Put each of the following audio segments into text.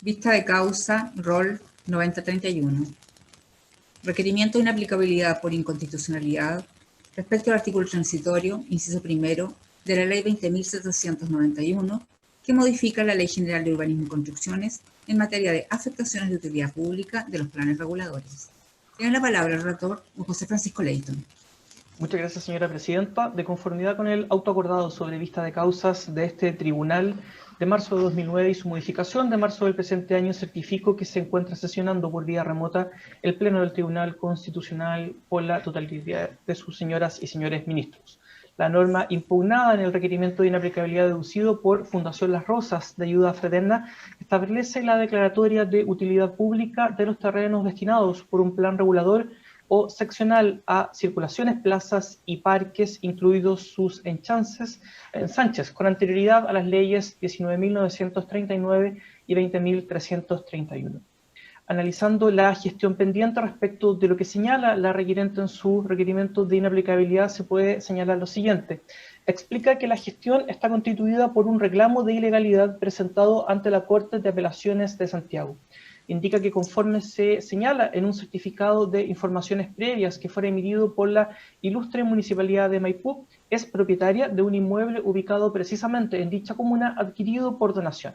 Vista de causa, rol 9031. Requerimiento de inaplicabilidad por inconstitucionalidad respecto al artículo transitorio, inciso primero, de la Ley 20.791, que modifica la Ley General de Urbanismo y Construcciones en materia de afectaciones de utilidad pública de los planes reguladores. Tiene la palabra el relator, José Francisco Leighton. Muchas gracias, señora presidenta. De conformidad con el auto acordado sobre vista de causas de este tribunal de marzo de 2009 y su modificación de marzo del presente año, certifico que se encuentra sesionando por vía remota el Pleno del Tribunal Constitucional por la totalidad de sus señoras y señores ministros. La norma impugnada en el requerimiento de inaplicabilidad deducido por Fundación Las Rosas de Ayuda Fraterna establece la declaratoria de utilidad pública de los terrenos destinados por un plan regulador o seccional a circulaciones, plazas y parques, incluidos sus ensanches, con anterioridad a las leyes 19.939 y 20.331. Analizando la gestión pendiente respecto de lo que señala la requerente en su requerimiento de inaplicabilidad, se puede señalar lo siguiente. Explica que la gestión está constituida por un reclamo de ilegalidad presentado ante la Corte de Apelaciones de Santiago. Indica que conforme se señala en un certificado de informaciones previas que fuera emitido por la ilustre Municipalidad de Maipú, es propietaria de un inmueble ubicado precisamente en dicha comuna adquirido por donación.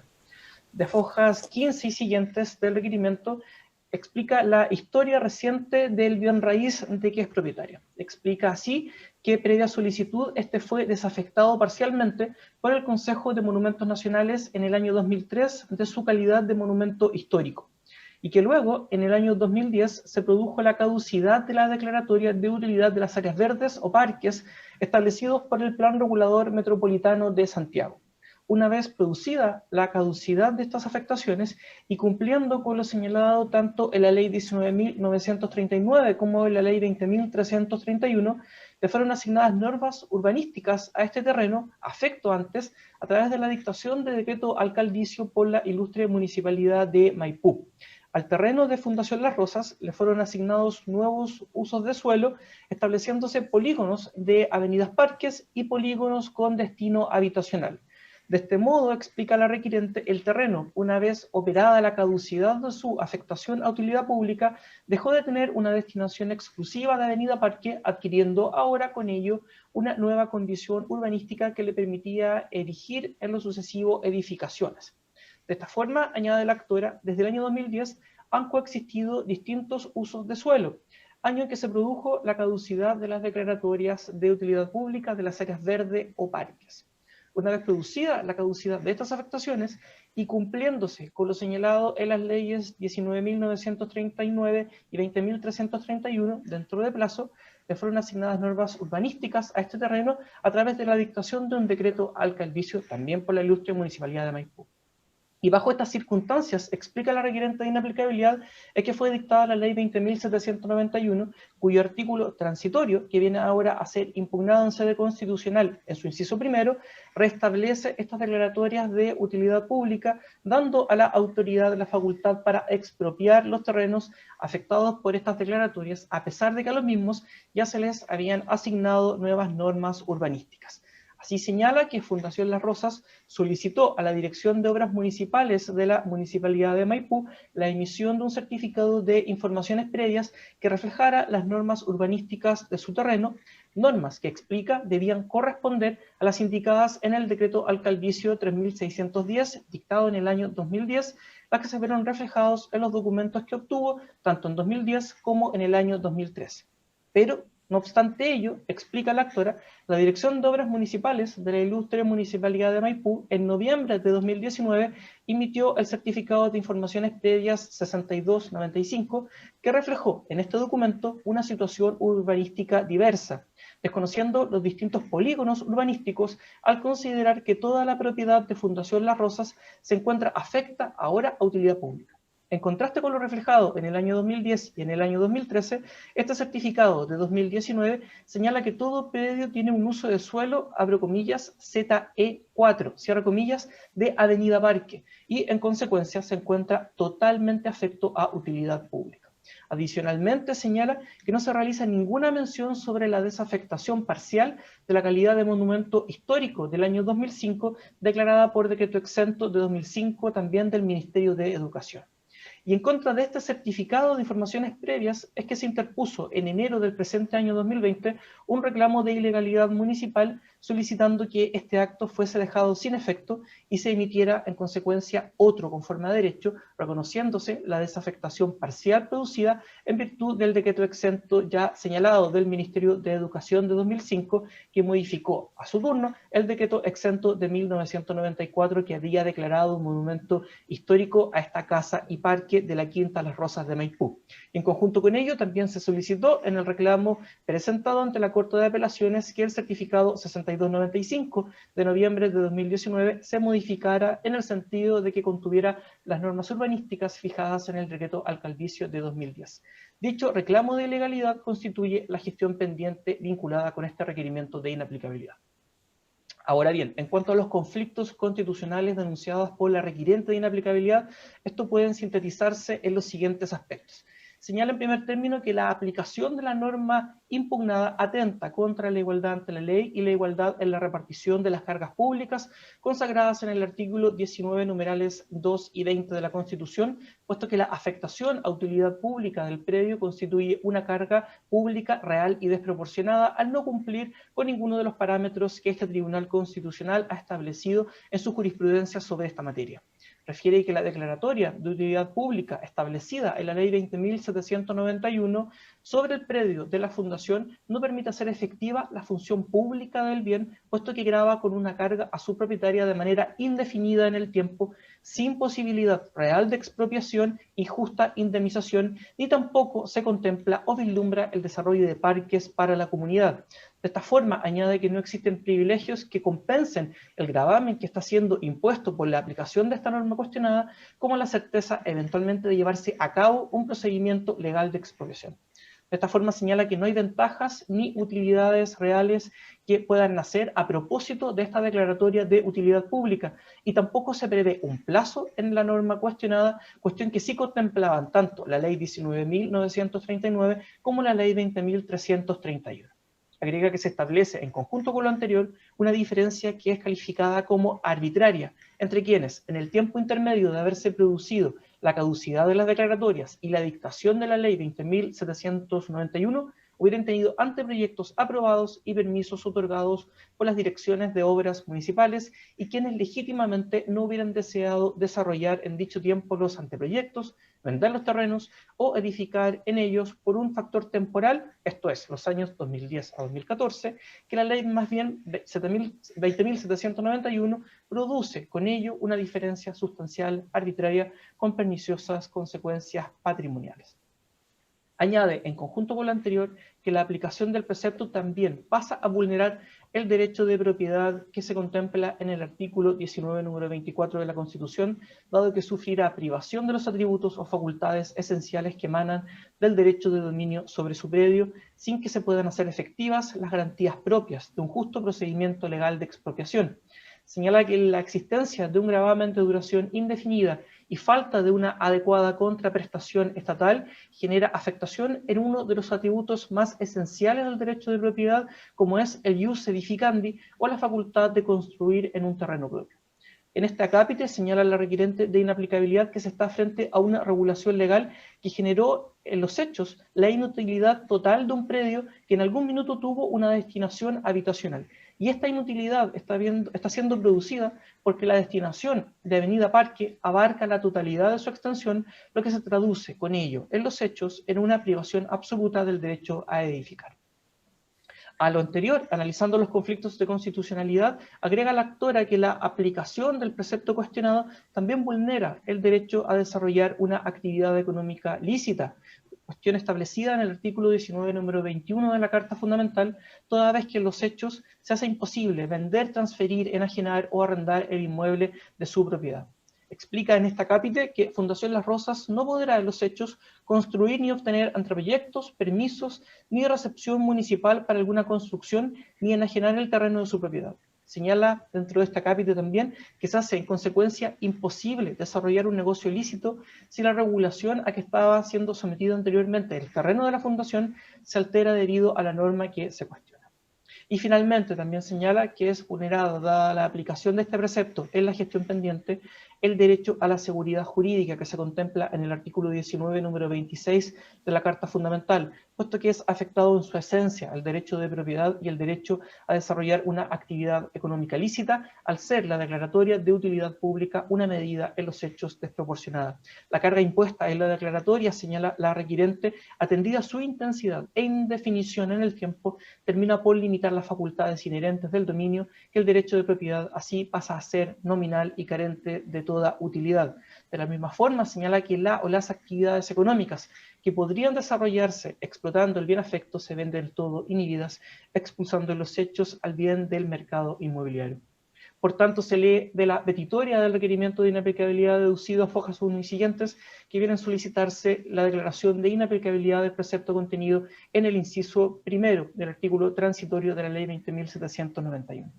De hojas 15 y siguientes del requerimiento, explica la historia reciente del bien raíz de que es propietaria. Explica así que previa solicitud este fue desafectado parcialmente por el Consejo de Monumentos Nacionales en el año 2003 de su calidad de monumento histórico, y que luego, en el año 2010, se produjo la caducidad de la declaratoria de utilidad de las áreas verdes o parques establecidos por el Plan Regulador Metropolitano de Santiago. Una vez producida la caducidad de estas afectaciones y cumpliendo con lo señalado tanto en la Ley 19.939 como en la Ley 20.331, le fueron asignadas normas urbanísticas a este terreno, afecto antes, a través de la dictación de decreto alcaldicio por la ilustre Municipalidad de Maipú. Al terreno de Fundación Las Rosas le fueron asignados nuevos usos de suelo, estableciéndose polígonos de avenidas parques y polígonos con destino habitacional. De este modo, explica la requerente, el terreno, una vez operada la caducidad de su afectación a utilidad pública, dejó de tener una destinación exclusiva de avenida parque, adquiriendo ahora con ello una nueva condición urbanística que le permitía erigir en lo sucesivo edificaciones. De esta forma, añade la actora, desde el año 2010 han coexistido distintos usos de suelo, año en que se produjo la caducidad de las declaratorias de utilidad pública de las áreas verdes o parques. Una vez producida la caducidad de estas afectaciones y cumpliéndose con lo señalado en las leyes 19.939 y 20.331, dentro de plazo, le fueron asignadas normas urbanísticas a este terreno a través de la dictación de un decreto alcaldicio, también por la ilustre Municipalidad de Maipú. Y bajo estas circunstancias, explica la requerente de inaplicabilidad, es que fue dictada la Ley 20.791, cuyo artículo transitorio, que viene ahora a ser impugnado en sede constitucional en su inciso primero, restablece estas declaratorias de utilidad pública, dando a la autoridad la facultad para expropiar los terrenos afectados por estas declaratorias, a pesar de que a los mismos ya se les habían asignado nuevas normas urbanísticas. Así señala que Fundación Las Rosas solicitó a la Dirección de Obras Municipales de la Municipalidad de Maipú la emisión de un certificado de informaciones previas que reflejara las normas urbanísticas de su terreno, normas que explica debían corresponder a las indicadas en el decreto alcaldicio 3610, dictado en el año 2010, las que se vieron reflejados en los documentos que obtuvo tanto en 2010 como en el año 2013. Pero, no obstante ello, explica la actora, la Dirección de Obras Municipales de la ilustre Municipalidad de Maipú, en noviembre de 2019, emitió el certificado de informaciones previas 6295, que reflejó en este documento una situación urbanística diversa, desconociendo los distintos polígonos urbanísticos al considerar que toda la propiedad de Fundación Las Rosas se encuentra afecta ahora a utilidad pública. En contraste con lo reflejado en el año 2010 y en el año 2013, este certificado de 2019 señala que todo predio tiene un uso de suelo, abro comillas, ZE4, cierra comillas, de avenida parque, y en consecuencia se encuentra totalmente afecto a utilidad pública. Adicionalmente, señala que no se realiza ninguna mención sobre la desafectación parcial de la calidad de monumento histórico del año 2005, declarada por decreto exento de 2005 también del Ministerio de Educación. Y en contra de este certificado de informaciones previas es que se interpuso en enero del presente año 2020 un reclamo de ilegalidad municipal solicitando que este acto fuese dejado sin efecto y se emitiera en consecuencia otro conforme a derecho, reconociéndose la desafectación parcial producida en virtud del decreto exento ya señalado del Ministerio de Educación de 2005, que modificó a su turno el decreto exento de 1994 que había declarado un monumento histórico a esta casa y parque de la Quinta Las Rosas de Maipú. En conjunto con ello, también se solicitó en el reclamo presentado ante la Corte de Apelaciones que el certificado 6295 de noviembre de 2019 se modificara en el sentido de que contuviera las normas urbanísticas fijadas en el decreto alcaldicio de 2010. Dicho reclamo de ilegalidad constituye la gestión pendiente vinculada con este requerimiento de inaplicabilidad. Ahora bien, en cuanto a los conflictos constitucionales denunciados por la requiriente de inaplicabilidad, estos pueden sintetizarse en los siguientes aspectos. Señala en primer término que la aplicación de la norma impugnada atenta contra la igualdad ante la ley y la igualdad en la repartición de las cargas públicas consagradas en el artículo 19, numerales 2 y 20 de la Constitución, puesto que la afectación a utilidad pública del predio constituye una carga pública real y desproporcionada al no cumplir con ninguno de los parámetros que este Tribunal Constitucional ha establecido en su jurisprudencia sobre esta materia. Refiere que la declaratoria de utilidad pública establecida en la Ley 20.791 sobre el predio de la Fundación no permite hacer efectiva la función pública del bien, puesto que grava con una carga a su propietaria de manera indefinida en el tiempo, sin posibilidad real de expropiación y justa indemnización, ni tampoco se contempla o vislumbra el desarrollo de parques para la comunidad. De esta forma, añade que no existen privilegios que compensen el gravamen que está siendo impuesto por la aplicación de esta norma cuestionada, como la certeza eventualmente de llevarse a cabo un procedimiento legal de expropiación. De esta forma señala que no hay ventajas ni utilidades reales que puedan nacer a propósito de esta declaratoria de utilidad pública, y tampoco se prevé un plazo en la norma cuestionada, cuestión que sí contemplaban tanto la Ley 19.939 como la Ley 20.331. Agrega que se establece, en conjunto con lo anterior, una diferencia que es calificada como arbitraria entre quienes, en el tiempo intermedio de haberse producido la caducidad de las declaratorias y la dictación de la Ley 20.791, hubieran tenido anteproyectos aprobados y permisos otorgados por las direcciones de obras municipales y quienes legítimamente no hubieran deseado desarrollar en dicho tiempo los anteproyectos, vender los terrenos o edificar en ellos por un factor temporal, esto es, los años 2010 a 2014, que la ley más bien 20.791 produce con ello una diferencia sustancial, arbitraria, con perniciosas consecuencias patrimoniales. Añade, en conjunto con lo anterior, que la aplicación del precepto también pasa a vulnerar el derecho de propiedad que se contempla en el artículo 19, número 24 de la Constitución, dado que sufrirá privación de los atributos o facultades esenciales que emanan del derecho de dominio sobre su predio, sin que se puedan hacer efectivas las garantías propias de un justo procedimiento legal de expropiación. Señala que la existencia de un gravamen de duración indefinida y falta de una adecuada contraprestación estatal genera afectación en uno de los atributos más esenciales del derecho de propiedad, como es el ius edificandi o la facultad de construir en un terreno propio. En este acápite señala la requirente de inaplicabilidad que se está frente a una regulación legal que generó en los hechos la inutilidad total de un predio que en algún minuto tuvo una destinación habitacional. Y esta inutilidad está siendo producida porque la destinación de Avenida Parque abarca la totalidad de su extensión, lo que se traduce con ello en los hechos en una privación absoluta del derecho a edificar. A lo anterior, analizando los conflictos de constitucionalidad, agrega la actora que la aplicación del precepto cuestionado también vulnera el derecho a desarrollar una actividad económica lícita, cuestión establecida en el artículo 19, número 21 de la Carta Fundamental, toda vez que en los hechos se hace imposible vender, transferir, enajenar o arrendar el inmueble de su propiedad. Explica en esta cápite que Fundación Las Rosas no podrá en los hechos construir ni obtener anteproyectos, permisos, ni recepción municipal para alguna construcción, ni enajenar el terreno de su propiedad. Señala dentro de este acápite también que se hace en consecuencia imposible desarrollar un negocio ilícito si la regulación a que estaba siendo sometido anteriormente el terreno de la fundación se altera debido a la norma que se cuestiona. Y finalmente también señala que es vulnerado, dada la aplicación de este precepto en la gestión pendiente, el derecho a la seguridad jurídica que se contempla en el artículo 19, número 26 de la Carta Fundamental, puesto que es afectado en su esencia el derecho de propiedad y el derecho a desarrollar una actividad económica lícita, al ser la declaratoria de utilidad pública una medida en los hechos desproporcionada. La carga impuesta en la declaratoria, señala la requirente, atendida su intensidad e indefinición en el tiempo, termina por limitar las facultades inherentes del dominio, que el derecho de propiedad así pasa a ser nominal y carente de toda utilidad. De la misma forma, señala que la o las actividades económicas que podrían desarrollarse explotando el bien afecto se ven del todo inhibidas, expulsando los hechos al bien del mercado inmobiliario. Por tanto, se lee de la petitoria del requerimiento de inaplicabilidad deducido a fojas 1 y siguientes, que vienen a solicitarse la declaración de inaplicabilidad del precepto contenido en el inciso primero del artículo transitorio de la ley 20.791.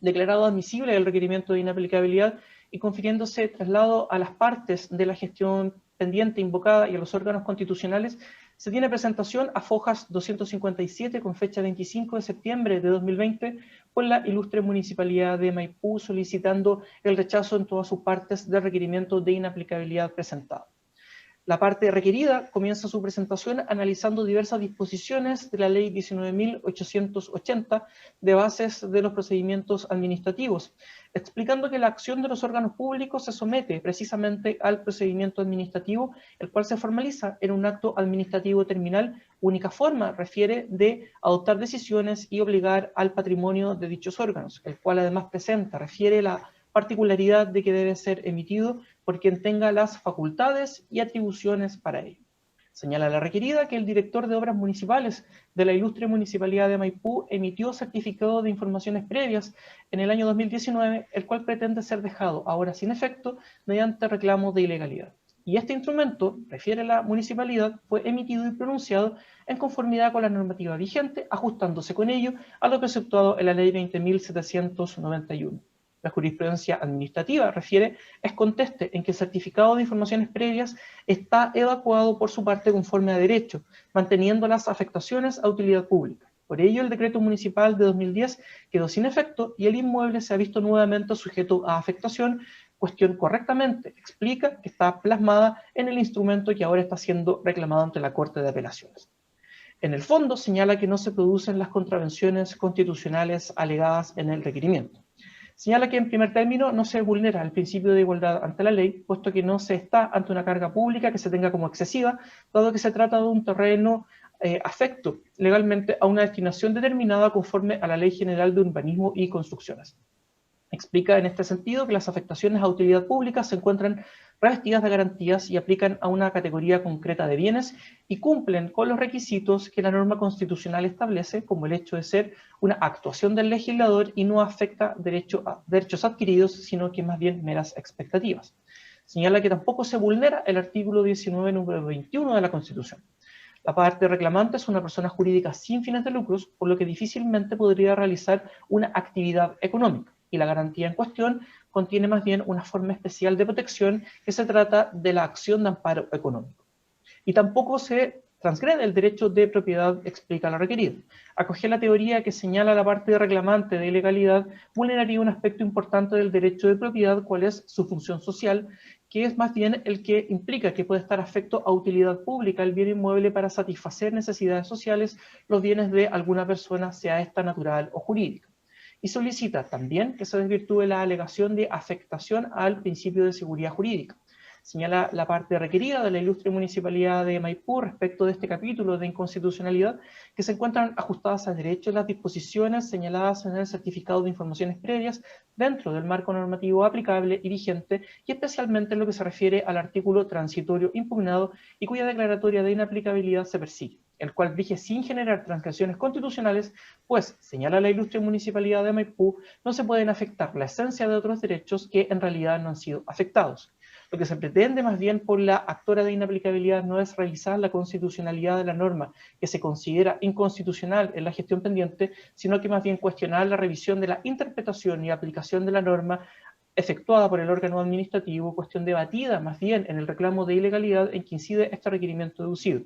Declarado admisible el requerimiento de inaplicabilidad y confiriéndose traslado a las partes de la gestión pendiente invocada y a los órganos constitucionales, se tiene presentación a fojas 257 con fecha 25 de septiembre de 2020 por la ilustre Municipalidad de Maipú, solicitando el rechazo en todas sus partes del requerimiento de inaplicabilidad presentado. La parte requerida comienza su presentación analizando diversas disposiciones de la Ley 19.880 de bases de los procedimientos administrativos, explicando que la acción de los órganos públicos se somete precisamente al procedimiento administrativo, el cual se formaliza en un acto administrativo terminal, única forma, refiere, de adoptar decisiones y obligar al patrimonio de dichos órganos, el cual además presenta, refiere la particularidad de que debe ser emitido por quien tenga las facultades y atribuciones para ello. Señala la requerida que el director de obras municipales de la ilustre Municipalidad de Maipú emitió certificado de informaciones previas en el año 2019, el cual pretende ser dejado ahora sin efecto mediante reclamo de ilegalidad. Y este instrumento, refiere la municipalidad, fue emitido y pronunciado en conformidad con la normativa vigente, ajustándose con ello a lo preceptuado en la ley 20.791. La jurisprudencia administrativa, refiere, es conteste en que el certificado de informaciones previas está evacuado por su parte conforme a derecho, manteniendo las afectaciones a utilidad pública. Por ello, el decreto municipal de 2010 quedó sin efecto y el inmueble se ha visto nuevamente sujeto a afectación, cuestión correctamente explica que está plasmada en el instrumento que ahora está siendo reclamado ante la Corte de Apelaciones. En el fondo, señala que no se producen las contravenciones constitucionales alegadas en el requerimiento. Señala que en primer término no se vulnera el principio de igualdad ante la ley, puesto que no se está ante una carga pública que se tenga como excesiva, dado que se trata de un terreno afecto legalmente a una destinación determinada conforme a la Ley General de Urbanismo y Construcciones. Explica en este sentido que las afectaciones a utilidad pública se encuentran revestidas de garantías y aplican a una categoría concreta de bienes y cumplen con los requisitos que la norma constitucional establece, como el hecho de ser una actuación del legislador y no afecta derechos adquiridos, sino que más bien meras expectativas. Señala que tampoco se vulnera el artículo 19, número 21 de la Constitución. La parte reclamante es una persona jurídica sin fines de lucros, por lo que difícilmente podría realizar una actividad económica. Y la garantía en cuestión contiene más bien una forma especial de protección que se trata de la acción de amparo económico. Y tampoco se transgrede el derecho de propiedad, explica la requerida. Acoger la teoría que señala la parte reclamante de ilegalidad vulneraría un aspecto importante del derecho de propiedad, cuál es su función social, que es más bien el que implica que puede estar afecto a utilidad pública el bien inmueble para satisfacer necesidades sociales, los bienes de alguna persona, sea esta natural o jurídica. Y solicita también que se desvirtúe la alegación de afectación al principio de seguridad jurídica. Señala la parte requerida de la ilustre Municipalidad de Maipú respecto de este capítulo de inconstitucionalidad que se encuentran ajustadas a derecho las disposiciones señaladas en el certificado de informaciones previas dentro del marco normativo aplicable y vigente y especialmente en lo que se refiere al artículo transitorio impugnado y cuya declaratoria de inaplicabilidad se persigue, el cual rige sin generar transgresiones constitucionales, pues, señala la ilustre Municipalidad de Maipú, no se pueden afectar la esencia de otros derechos que en realidad no han sido afectados. Lo que se pretende más bien por la actora de inaplicabilidad no es revisar la constitucionalidad de la norma que se considera inconstitucional en la gestión pendiente, sino que más bien cuestionar la revisión de la interpretación y aplicación de la norma efectuada por el órgano administrativo, cuestión debatida más bien en el reclamo de ilegalidad en que incide este requerimiento deducido.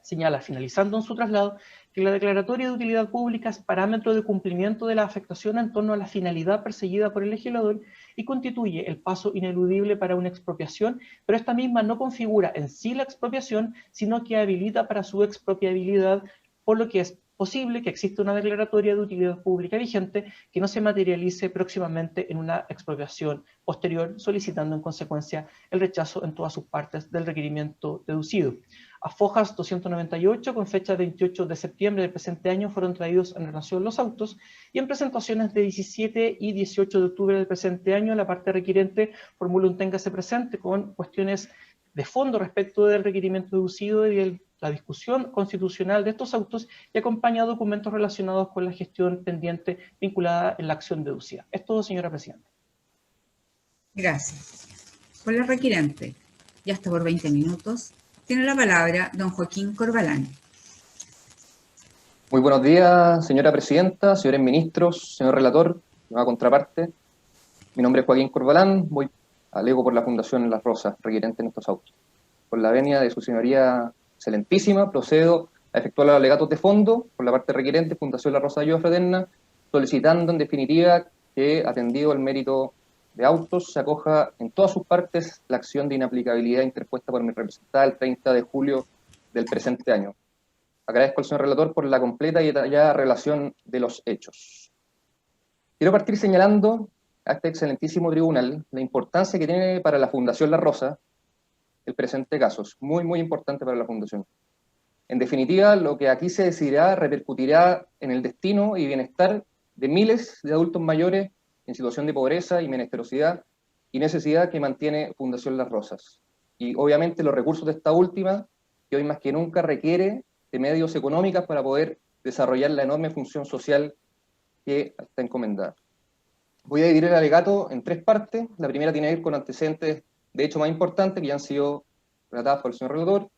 Señala, finalizando en su traslado, que la declaratoria de utilidad pública es parámetro de cumplimiento de la afectación en torno a la finalidad perseguida por el legislador y constituye el paso ineludible para una expropiación, pero esta misma no configura en sí la expropiación, sino que habilita para su expropiabilidad, por lo que es posible que exista una declaratoria de utilidad pública vigente que no se materialice próximamente en una expropiación posterior, solicitando en consecuencia el rechazo en todas sus partes del requerimiento deducido. A Fojas 298, con fecha 28 de septiembre del presente año, fueron traídos en relación los autos, y en presentaciones de 17 y 18 de octubre del presente año, la parte requiriente formula un téngase presente con cuestiones de fondo respecto del requerimiento deducido y de la discusión constitucional de estos autos, y acompaña documentos relacionados con la gestión pendiente vinculada en la acción deducida. Es todo, señora presidenta. Gracias. Por la requirente, ya está por 20 minutos, tiene la palabra don Joaquín Corbalán. Muy buenos días, señora presidenta, señores ministros, señor relator, nueva contraparte. Mi nombre es Joaquín Corbalán, alego por la Fundación Las Rosas, requirente en estos autos. Con la venia de su señoría excelentísima, procedo a efectuar los alegatos de fondo por la parte requirente, Fundación Las Rosas de Ayuda Fraterna, solicitando en definitiva que, atendido el mérito de autos, se acoja en todas sus partes la acción de inaplicabilidad interpuesta por mi representada el 30 de julio del presente año. Agradezco al señor relator por la completa y detallada relación de los hechos. Quiero partir señalando a este excelentísimo tribunal la importancia que tiene para la Fundación La Rosa el presente caso. Es muy, muy importante para la Fundación. En definitiva, lo que aquí se decidirá repercutirá en el destino y bienestar de miles de adultos mayores en situación de pobreza y menesterosidad y necesidad que mantiene Fundación Las Rosas. Y obviamente los recursos de esta última, que hoy más que nunca requiere de medios económicos para poder desarrollar la enorme función social que está encomendada. Voy a dividir el alegato en tres partes. La primera tiene que ver con antecedentes de hecho más importantes que ya han sido relatados por el señor relator.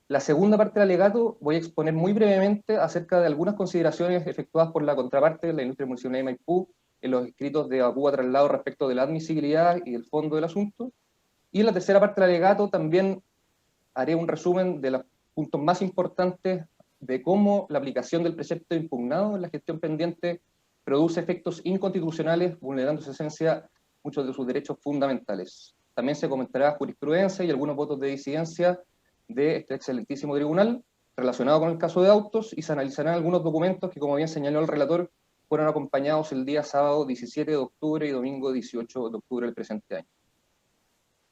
La segunda parte del alegato voy a exponer muy brevemente acerca de algunas consideraciones efectuadas por la contraparte de la industria municional de Maipú en los escritos de Cuba Traslado respecto de la admisibilidad y el fondo del asunto. Y en la tercera parte del alegato también haré un resumen de los puntos más importantes de cómo la aplicación del precepto impugnado en la gestión pendiente produce efectos inconstitucionales, vulnerando en su esencia muchos de sus derechos fundamentales. También se comentará jurisprudencia y algunos votos de disidencia de este excelentísimo tribunal relacionado con el caso de autos, y se analizarán algunos documentos que, como bien señaló el relator, fueron acompañados el día sábado 17 de octubre y domingo 18 de octubre del presente año.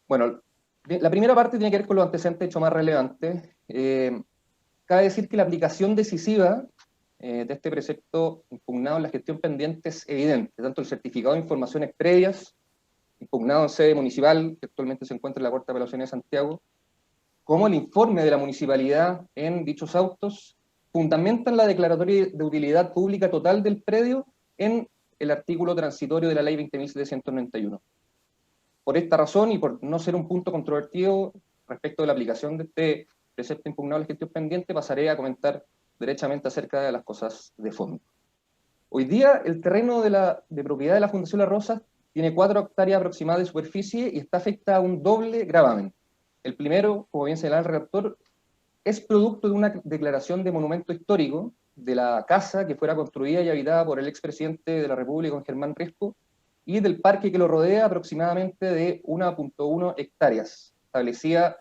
Bueno, la primera parte tiene que ver con los antecedentes hechos más relevantes. Cabe decir que la aplicación decisiva de este precepto impugnado en la gestión pendiente es evidente, tanto el certificado de informaciones previas, impugnado en sede municipal, que actualmente se encuentra en la Corte de Apelaciones de Santiago, como el informe de la municipalidad en dichos autos, fundamentan la declaratoria de utilidad pública total del predio en el artículo transitorio de la Ley 20.791. Por esta razón, y por no ser un punto controvertido respecto de la aplicación de este precepto impugnado en la gestión pendiente, pasaré a comentar derechamente acerca de las cosas de fondo. Hoy día, el terreno de propiedad de la Fundación Las Rosas tiene 4 hectáreas aproximadas de superficie y está afectada a un doble gravamen. El primero, como bien señala el redactor, es producto de una declaración de monumento histórico de la casa que fuera construida y habitada por el expresidente de la República, don Germán Riesco, y del parque que lo rodea, aproximadamente de 1.1 hectáreas, establecida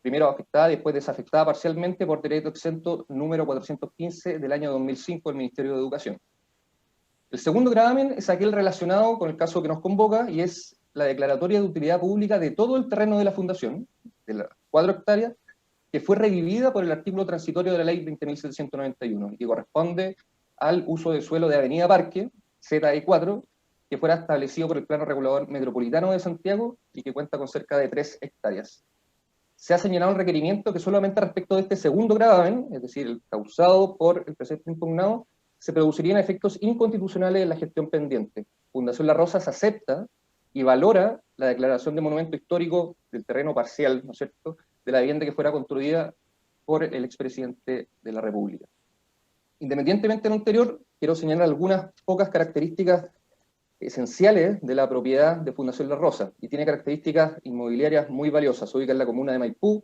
primero afectada, después desafectada parcialmente por decreto exento número 415 del año 2005 del Ministerio de Educación. El segundo gravamen es aquel relacionado con el caso que nos convoca, y es la declaratoria de utilidad pública de todo el terreno de la Fundación, de las 4 hectáreas, que fue revivida por el artículo transitorio de la Ley 20.791, y que corresponde al uso de suelo de Avenida Parque, ZE4, que fuera establecido por el Plano Regulador Metropolitano de Santiago y que cuenta con cerca de 3 hectáreas. Se ha señalado el requerimiento que solamente respecto de este segundo gravamen, es decir, el causado por el precepto impugnado, se producirían efectos inconstitucionales en la gestión pendiente. Fundación Las Rosas acepta y valora la declaración de monumento histórico del terreno parcial, ¿no es cierto?, de la vivienda que fuera construida por el expresidente de la República. Independientemente de lo anterior, quiero señalar algunas pocas características esenciales de la propiedad de Fundación La Rosa, y tiene características inmobiliarias muy valiosas. Se ubica en la comuna de Maipú,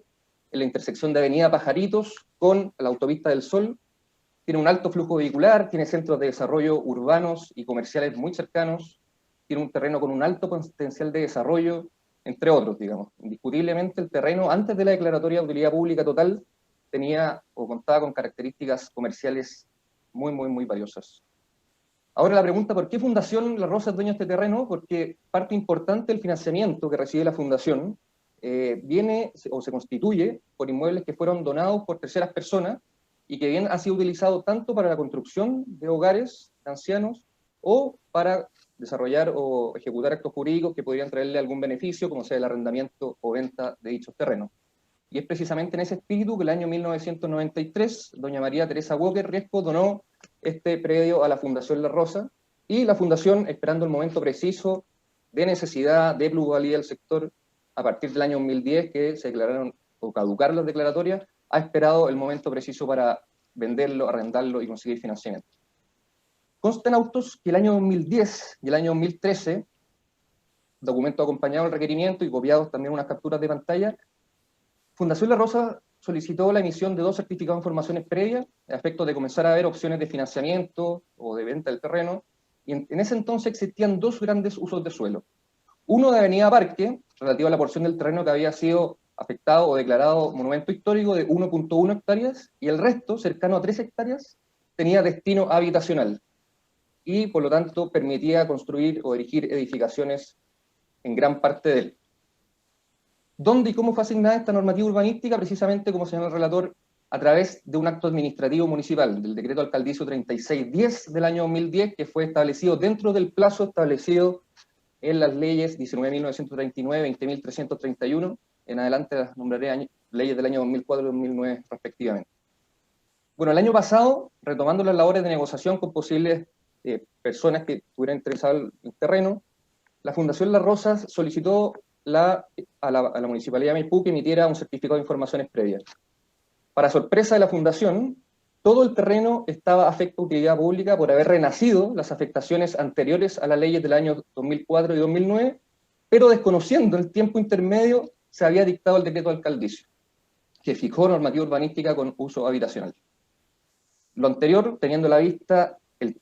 en la intersección de Avenida Pajaritos con la Autopista del Sol, tiene un alto flujo vehicular, tiene centros de desarrollo urbanos y comerciales muy cercanos, tiene un terreno con un alto potencial de desarrollo, entre otros, digamos. Indiscutiblemente el terreno, antes de la declaratoria de utilidad pública total, tenía o contaba con características comerciales muy valiosas. Ahora la pregunta, ¿por qué Fundación La Rosa es dueño de este terreno? Porque parte importante del financiamiento que recibe la Fundación viene o se constituye por inmuebles que fueron donados por terceras personas y que bien ha sido utilizado tanto para la construcción de hogares de ancianos o para desarrollar o ejecutar actos jurídicos que podrían traerle algún beneficio, como sea el arrendamiento o venta de dichos terrenos. Y es precisamente en ese espíritu que el año 1993, doña María Teresa Walker Riesco donó este predio a la Fundación La Rosa, y la Fundación, esperando el momento preciso de necesidad, de pluralidad del sector, a partir del año 2010, que se declararon o caducaron las declaratorias, ha esperado el momento preciso para venderlo, arrendarlo y conseguir financiamiento. Consta en autos que el año 2010 y el año 2013, documento acompañado del requerimiento y copiados también unas capturas de pantalla, Fundación La Rosa solicitó la emisión de 2 certificados de informaciones previas a efectos de comenzar a ver opciones de financiamiento o de venta del terreno, y en ese entonces existían 2 grandes usos de suelo. Uno de Avenida Parque, relativo a la porción del terreno que había sido afectado o declarado monumento histórico de 1.1 hectáreas, y el resto, cercano a 3 hectáreas, tenía destino habitacional, y por lo tanto permitía construir o erigir edificaciones en gran parte de él. ¿Dónde y cómo fue asignada esta normativa urbanística? Precisamente, como señaló el relator, a través de un acto administrativo municipal, del decreto alcaldicio 3610 del año 2010, que fue establecido dentro del plazo establecido en las leyes 19.939, 20.331, en adelante las nombraré leyes del año 2004 y 2009 respectivamente. Bueno, el año pasado, retomando las labores de negociación con posibles personas que estuvieran interesadas en el terreno, la Fundación Las Rosas solicitó a la Municipalidad de Maipú que emitiera un certificado de informaciones previas. Para sorpresa de la Fundación, todo el terreno estaba afecto a utilidad pública por haber renacido las afectaciones anteriores a las leyes del año 2004 y 2009, pero desconociendo el tiempo intermedio, se había dictado el decreto alcaldicio, que fijó normativa urbanística con uso habitacional. Lo anterior, teniendo a la vista el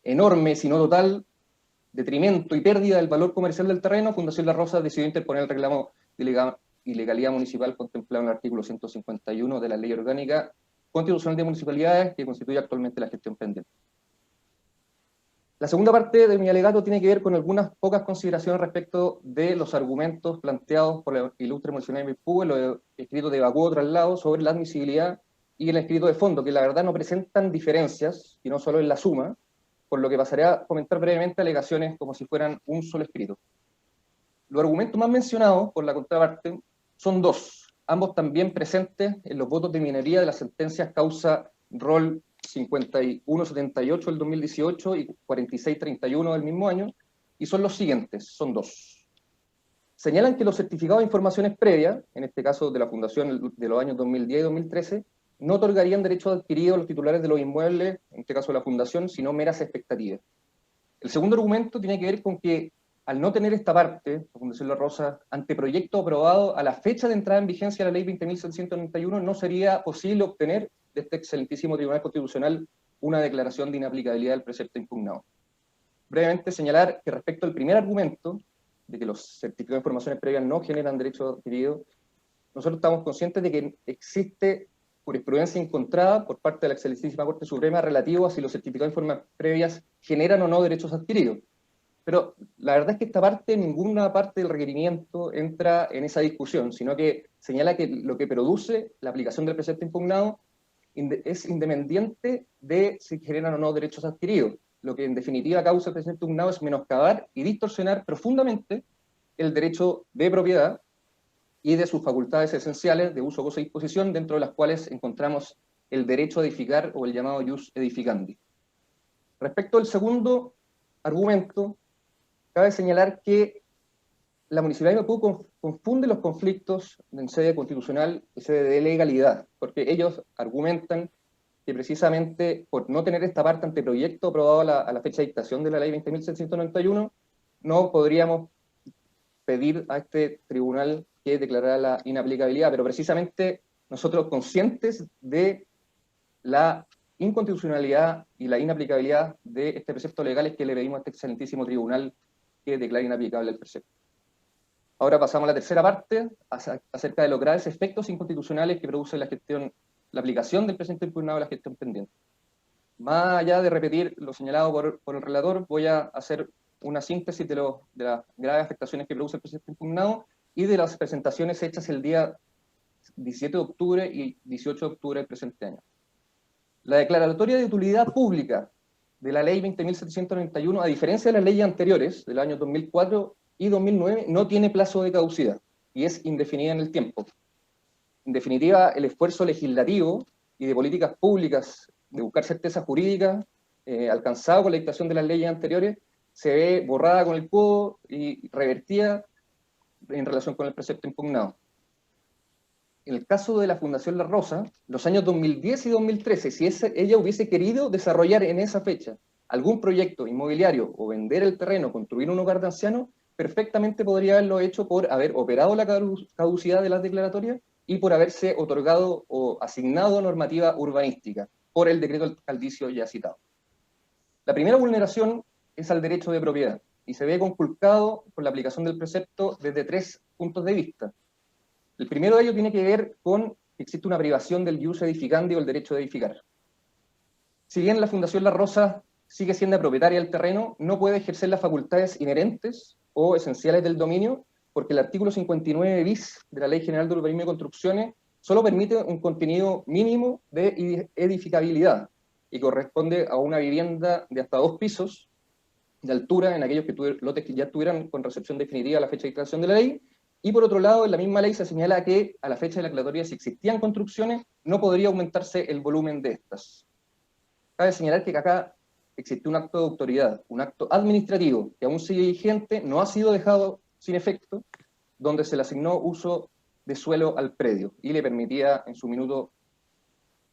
enorme, si no total, detrimento y pérdida del valor comercial del terreno, Fundación La Rosa decidió interponer el reclamo de ilegalidad municipal contemplado en el artículo 151 de la Ley Orgánica Constitucional de Municipalidades, que constituye actualmente la gestión pendiente. La segunda parte de mi alegato tiene que ver con algunas pocas consideraciones respecto de los argumentos planteados por la ilustre Municipalidad de Maipú en los escritos de evacuo traslado sobre la admisibilidad y el escrito de fondo, que la verdad no presentan diferencias, y no solo en la suma, por lo que pasaré a comentar brevemente alegaciones como si fueran un solo escrito. Los argumentos más mencionados por la contraparte son 2, ambos también presentes en los votos de minoría de las sentencias causa rol 5178 del 2018 y 4631 del mismo año, y son los siguientes, son 2. Señalan que los certificados de informaciones previas, en este caso de la Fundación de los años 2010 y 2013, no otorgarían derechos adquiridos a los titulares de los inmuebles, en este caso de la Fundación, sino meras expectativas. El segundo argumento tiene que ver con que, al no tener esta parte, la Fundación La Rosa, anteproyecto aprobado a la fecha de entrada en vigencia de la Ley 20.791, no sería posible obtener de este excelentísimo Tribunal Constitucional una declaración de inaplicabilidad del precepto impugnado. Brevemente señalar que respecto al primer argumento, de que los certificados de informaciones previas no generan derechos adquiridos, nosotros estamos conscientes de que existe jurisprudencia encontrada por parte de la excelentísima Corte Suprema relativo a si los certificados de informaciones previas generan o no derechos adquiridos. Pero la verdad es que esta parte, ninguna parte del requerimiento entra en esa discusión, sino que señala que lo que produce la aplicación del precepto impugnado es independiente de si generan o no derechos adquiridos. Lo que en definitiva causa el precepto impugnado es menoscabar y distorsionar profundamente el derecho de propiedad y de sus facultades esenciales de uso, goce y disposición, dentro de las cuales encontramos el derecho a edificar o el llamado ius edificandi. Respecto al segundo argumento, cabe señalar que la Municipalidad de Maipú confunde los conflictos en sede constitucional y sede de legalidad, porque ellos argumentan que precisamente por no tener esta parte anteproyecto aprobado a la fecha de dictación de la ley 20.791, no podríamos pedir a este tribunal que declarara la inaplicabilidad, pero precisamente nosotros conscientes de la inconstitucionalidad y la inaplicabilidad de este precepto legal es que le pedimos a este excelentísimo tribunal que declare inaplicable el precepto. Ahora pasamos a la tercera parte, acerca de los graves efectos inconstitucionales que produce la aplicación del presente impugnado a la gestión pendiente. Más allá de repetir lo señalado por el relator, voy a hacer una síntesis de las graves afectaciones que produce el presente impugnado y de las presentaciones hechas el día 17 de octubre y 18 de octubre del presente año. La declaratoria de utilidad pública de la ley 20.791, a diferencia de las leyes anteriores, del año 2004 y 2009, no tiene plazo de caducidad y es indefinida en el tiempo. En definitiva, el esfuerzo legislativo y de políticas públicas de buscar certeza jurídica alcanzado con la dictación de las leyes anteriores se ve borrada con el codo y revertida en relación con el precepto impugnado. En el caso de la Fundación La Rosa, los años 2010 y 2013, si ella hubiese querido desarrollar en esa fecha algún proyecto inmobiliario o vender el terreno, construir un hogar de ancianos, perfectamente podría haberlo hecho por haber operado la caducidad de las declaratorias y por haberse otorgado o asignado normativa urbanística por el decreto alcaldicio ya citado. La primera vulneración es al derecho de propiedad y se ve conculcado por la aplicación del precepto desde 3 puntos de vista. El primero de ellos tiene que ver con que existe una privación del ius edificandi o el derecho de edificar. Si bien la Fundación La Rosa sigue siendo propietaria del terreno, no puede ejercer las facultades inherentes o esenciales del dominio, porque el artículo 59 bis de la Ley General de Urbanismo y Construcciones solo permite un contenido mínimo de edificabilidad y corresponde a una vivienda de hasta 2 pisos de altura en aquellos lotes que ya estuvieran con recepción definitiva a la fecha de dictación de la ley. Y por otro lado, en la misma ley se señala que a la fecha de la declaratoria, si existían construcciones, no podría aumentarse el volumen de estas. Cabe señalar que acá existe un acto de autoridad, un acto administrativo, que aún sigue vigente, no ha sido dejado sin efecto, donde se le asignó uso de suelo al predio y le permitía en su minuto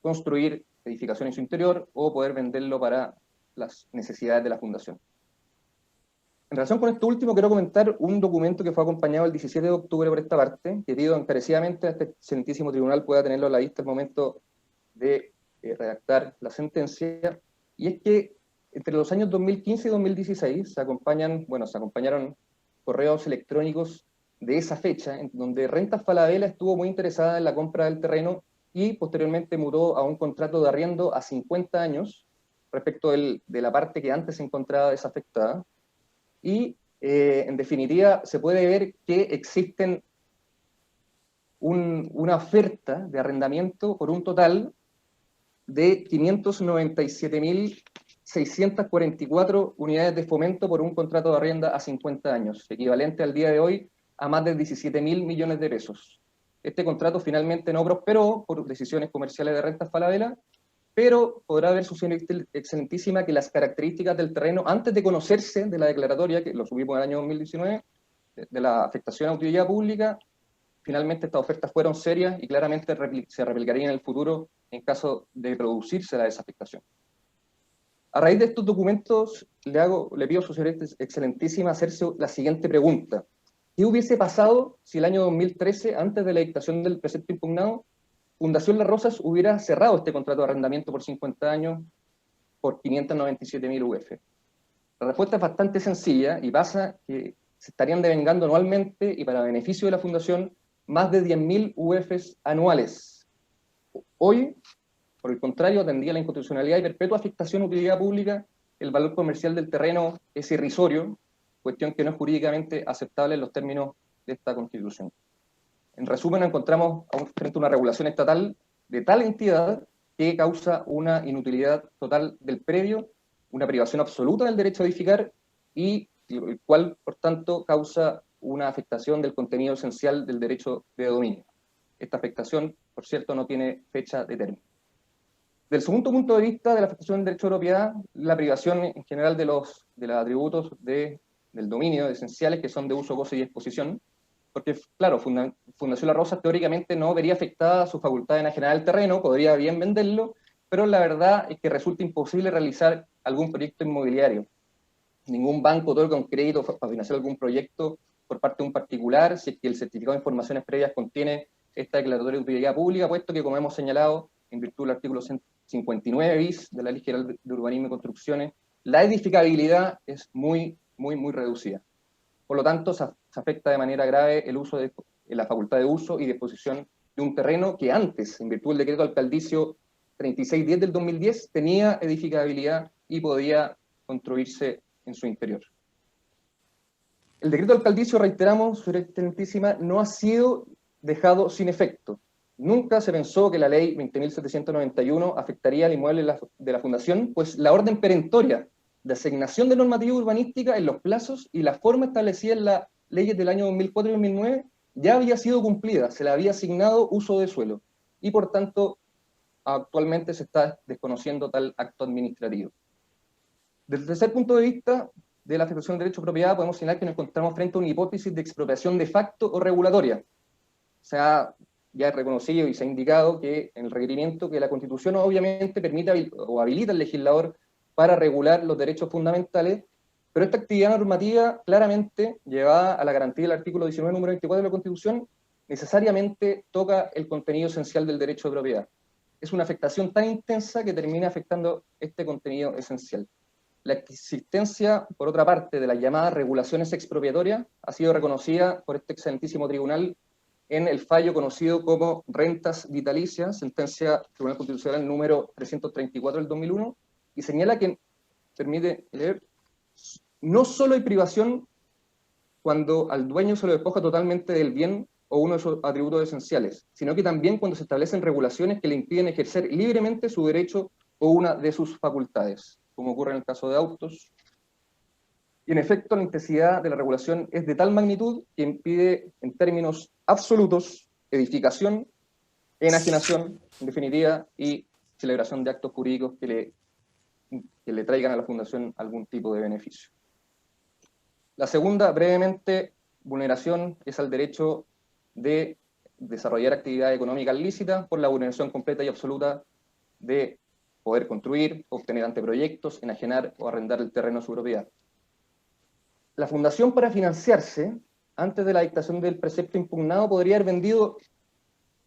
construir edificación en su interior o poder venderlo para las necesidades de la fundación. En relación con esto último, quiero comentar un documento que fue acompañado el 17 de octubre por esta parte, que pido encarecidamente a este excelentísimo tribunal pueda tenerlo a la vista al momento de redactar la sentencia, y es que entre los años 2015 y 2016 se acompañaron correos electrónicos de esa fecha, en donde Rentas Falabella estuvo muy interesada en la compra del terreno y posteriormente mutó a un contrato de arriendo a 50 años respecto de la parte que antes se encontraba desafectada. Y en definitiva se puede ver que existen una oferta de arrendamiento por un total de 597.644 unidades de fomento por un contrato de arrienda a 50 años, equivalente al día de hoy a más de 17.000 millones de pesos. Este contrato finalmente no prosperó por decisiones comerciales de Rentas Falabella, pero podrá ver su excelentísima que las características del terreno, antes de conocerse de la declaratoria, que lo subimos en el año 2019, de la afectación a utilidad pública, finalmente estas ofertas fueron serias y claramente se replicarían en el futuro en caso de producirse la desafectación. A raíz de estos documentos, le pido a su excelentísima hacerse la siguiente pregunta. ¿Qué hubiese pasado si el año 2013, antes de la dictación del precepto impugnado, Fundación Las Rosas hubiera cerrado este contrato de arrendamiento por 50 años por 597.000 UF? La respuesta es bastante sencilla y pasa que se estarían devengando anualmente y para beneficio de la Fundación más de 10.000 UFs anuales. Hoy, por el contrario, tendría la inconstitucionalidad y perpetua afectación a utilidad pública, el valor comercial del terreno es irrisorio, cuestión que no es jurídicamente aceptable en los términos de esta Constitución. En resumen, nos encontramos frente a una regulación estatal de tal entidad que causa una inutilidad total del predio, una privación absoluta del derecho a edificar y el cual, por tanto, causa una afectación del contenido esencial del derecho de dominio. Esta afectación, por cierto, no tiene fecha de término. Del segundo punto de vista de la afectación del derecho de propiedad, la privación en general de los atributos de del dominio de esenciales que son de uso, goce y exposición, porque, claro, Fundación Las Rosas teóricamente no vería afectada su facultad de enajenar el terreno, podría bien venderlo, pero la verdad es que resulta imposible realizar algún proyecto inmobiliario. Ningún banco otorga un crédito para financiar algún proyecto por parte de un particular, si es que el certificado de informaciones previas contiene esta declaratoria de utilidad pública, puesto que, como hemos señalado, en virtud del artículo 59 bis de la Ley General de Urbanismo y Construcciones, la edificabilidad es muy reducida. Por lo tanto, se afecta de manera grave el uso de la facultad de uso y disposición de un terreno que antes, en virtud del decreto alcaldicio 3610 del 2010, tenía edificabilidad y podía construirse en su interior. El decreto alcaldicio, reiteramos, Señora Excelentísima, no ha sido dejado sin efecto. Nunca se pensó que la ley 20.791 afectaría al inmueble de la Fundación, pues la orden perentoria de asignación de normativa urbanística en los plazos y la forma establecida en las leyes del año 2004 y 2009 ya había sido cumplida, se le había asignado uso de suelo, y por tanto actualmente se está desconociendo tal acto administrativo. Desde el tercer punto de vista de la afectación del derecho de propiedad, podemos señalar que nos encontramos frente a una hipótesis de expropiación de facto o regulatoria. Ya es reconocido y se ha indicado que en el requerimiento que la Constitución obviamente permite o habilita al legislador para regular los derechos fundamentales, pero esta actividad normativa claramente llevada a la garantía del artículo 19, número 24 de la Constitución, necesariamente toca el contenido esencial del derecho de propiedad. Es una afectación tan intensa que termina afectando este contenido esencial. La existencia, por otra parte, de las llamadas regulaciones expropiatorias ha sido reconocida por este excelentísimo tribunal en el fallo conocido como rentas vitalicias, sentencia Tribunal Constitucional número 334 del 2001, y señala que, permite leer, no solo hay privación cuando al dueño se lo despoja totalmente del bien o uno de sus atributos esenciales, sino que también cuando se establecen regulaciones que le impiden ejercer libremente su derecho o una de sus facultades, como ocurre en el caso de autos. Y en efecto, la intensidad de la regulación es de tal magnitud que impide, en términos absolutos, edificación, enajenación, en definitiva, y celebración de actos jurídicos que le traigan a la Fundación algún tipo de beneficio. La segunda, brevemente, vulneración es al derecho de desarrollar actividad económica lícita por la vulneración completa y absoluta de poder construir, obtener anteproyectos, enajenar o arrendar el terreno a su propiedad. La Fundación, para financiarse, antes de la dictación del precepto impugnado, podría haber vendido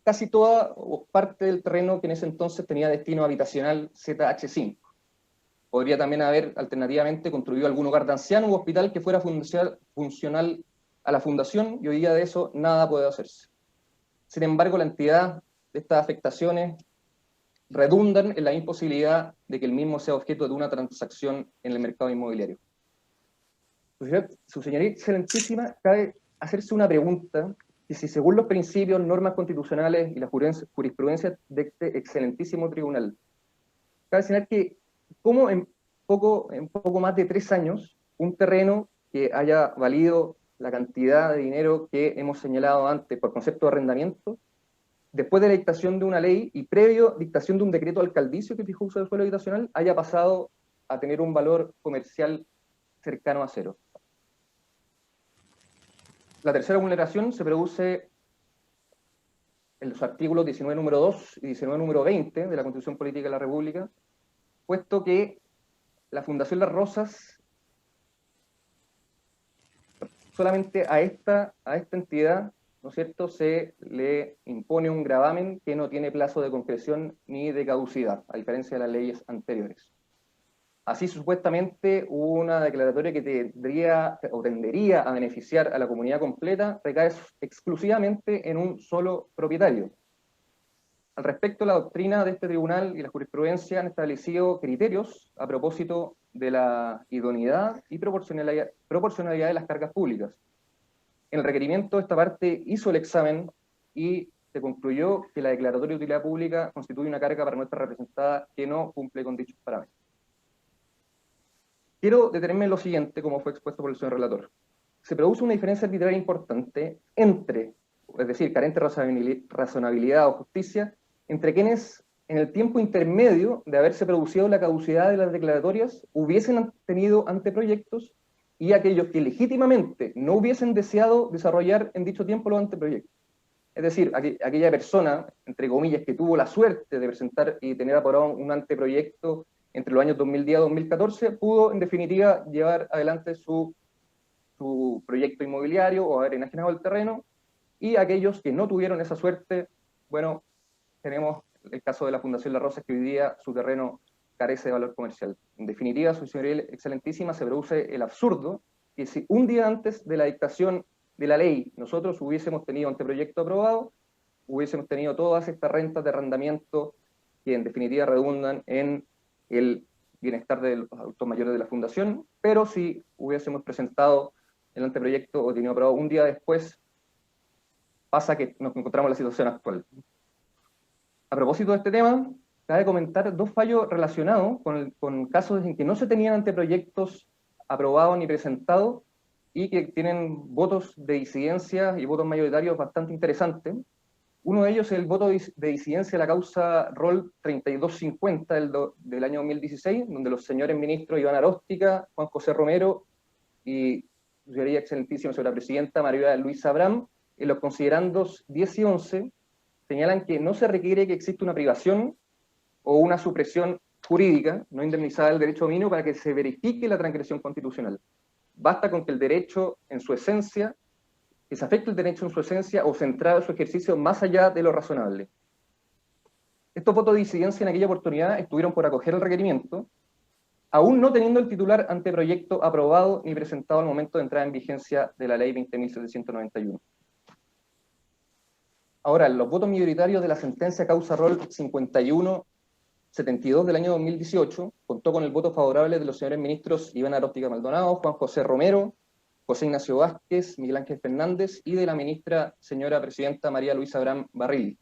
casi toda o parte del terreno que en ese entonces tenía destino habitacional ZH5. Podría también haber, alternativamente, construido algún hogar de ancianos u hospital que fuera funcional a la Fundación, y hoy día de eso nada puede hacerse. Sin embargo, la entidad de estas afectaciones redundan en la imposibilidad de que el mismo sea objeto de una transacción en el mercado inmobiliario. Su señoría excelentísima, cabe hacerse una pregunta, que si según los principios, normas constitucionales y la jurisprudencia de este excelentísimo tribunal, cabe señalar que como en poco más de 3 años, un terreno que haya valido la cantidad de dinero que hemos señalado antes por concepto de arrendamiento, después de la dictación de una ley y previo dictación de un decreto alcaldicio que fijó uso de suelo habitacional, haya pasado a tener un valor comercial cercano a cero. La tercera vulneración se produce en los artículos 19 número 2 y 19 número 20 de la Constitución Política de la República, puesto que la Fundación Las Rosas solamente a esta entidad, ¿no es cierto?, se le impone un gravamen que no tiene plazo de concreción ni de caducidad, a diferencia de las leyes anteriores. Así, supuestamente, una declaratoria que tendría o tendería a beneficiar a la comunidad completa recae exclusivamente en un solo propietario. Al respecto, la doctrina de este tribunal y la jurisprudencia han establecido criterios a propósito de la idoneidad y proporcionalidad de las cargas públicas. En el requerimiento, esta parte hizo el examen y se concluyó que la declaratoria de utilidad pública constituye una carga para nuestra representada que no cumple con dichos parámetros. Quiero detenerme en lo siguiente, como fue expuesto por el señor relator. Se produce una diferencia arbitraria importante entre, es decir, carente de razonabilidad o justicia, entre quienes, en el tiempo intermedio de haberse producido la caducidad de las declaratorias, hubiesen tenido anteproyectos y aquellos que legítimamente no hubiesen deseado desarrollar en dicho tiempo los anteproyectos. Es decir, aquella persona, entre comillas, que tuvo la suerte de presentar y tener aprobado un anteproyecto entre los años 2010 y 2014, pudo, en definitiva, llevar adelante su proyecto inmobiliario o haber enajenado el terreno, y aquellos que no tuvieron esa suerte, bueno, tenemos el caso de la Fundación La Rosa, que hoy día su terreno carece de valor comercial. En definitiva, su señoría excelentísima, se produce el absurdo que si un día antes de la dictación de la ley nosotros hubiésemos tenido anteproyecto aprobado, hubiésemos tenido todas estas rentas de arrendamiento que en definitiva redundan en el bienestar de los adultos mayores de la Fundación, pero si hubiésemos presentado el anteproyecto o tenido aprobado un día después, pasa que nos encontramos en la situación actual. A propósito de este tema, cabe comentar dos fallos relacionados con casos en que no se tenían anteproyectos aprobados ni presentados y que tienen votos de disidencia y votos mayoritarios bastante interesantes. Uno de ellos es el voto de disidencia de la causa ROL 3250 del año 2016, donde los señores ministros Iván Aróstica, Juan José Romero y su señoría excelentísima señora presidenta María Luisa Abram, en los considerandos 10 y 11, señalan que no se requiere que exista una privación o una supresión jurídica no indemnizada del derecho dominio para que se verifique la transgresión constitucional. Basta con que el derecho en su esencia, que se afecte el derecho en su esencia o centrado su ejercicio más allá de lo razonable. Estos votos de disidencia en aquella oportunidad estuvieron por acoger el requerimiento, aún no teniendo el titular anteproyecto aprobado ni presentado al momento de entrada en vigencia de la ley 20.791. Ahora, los votos mayoritarios de la sentencia causa ROL 5172 del año 2018 contó con el voto favorable de los señores ministros Iván Aróstica Maldonado, Juan José Romero, José Ignacio Vázquez, Miguel Ángel Fernández y de la ministra señora presidenta María Luisa Abram Barril.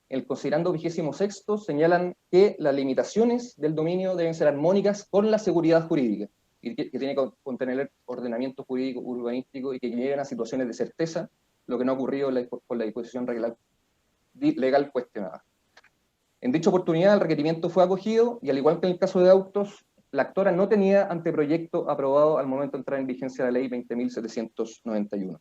El considerando 26º señalan que las limitaciones del dominio deben ser armónicas con la seguridad jurídica y que tiene que contener ordenamiento jurídico urbanístico y que lleguen a situaciones de certeza, lo que no ha ocurrido con la disposición legal cuestionada. En dicha oportunidad el requerimiento fue acogido y al igual que en el caso de autos, la actora no tenía anteproyecto aprobado al momento de entrar en vigencia de la ley 20.791.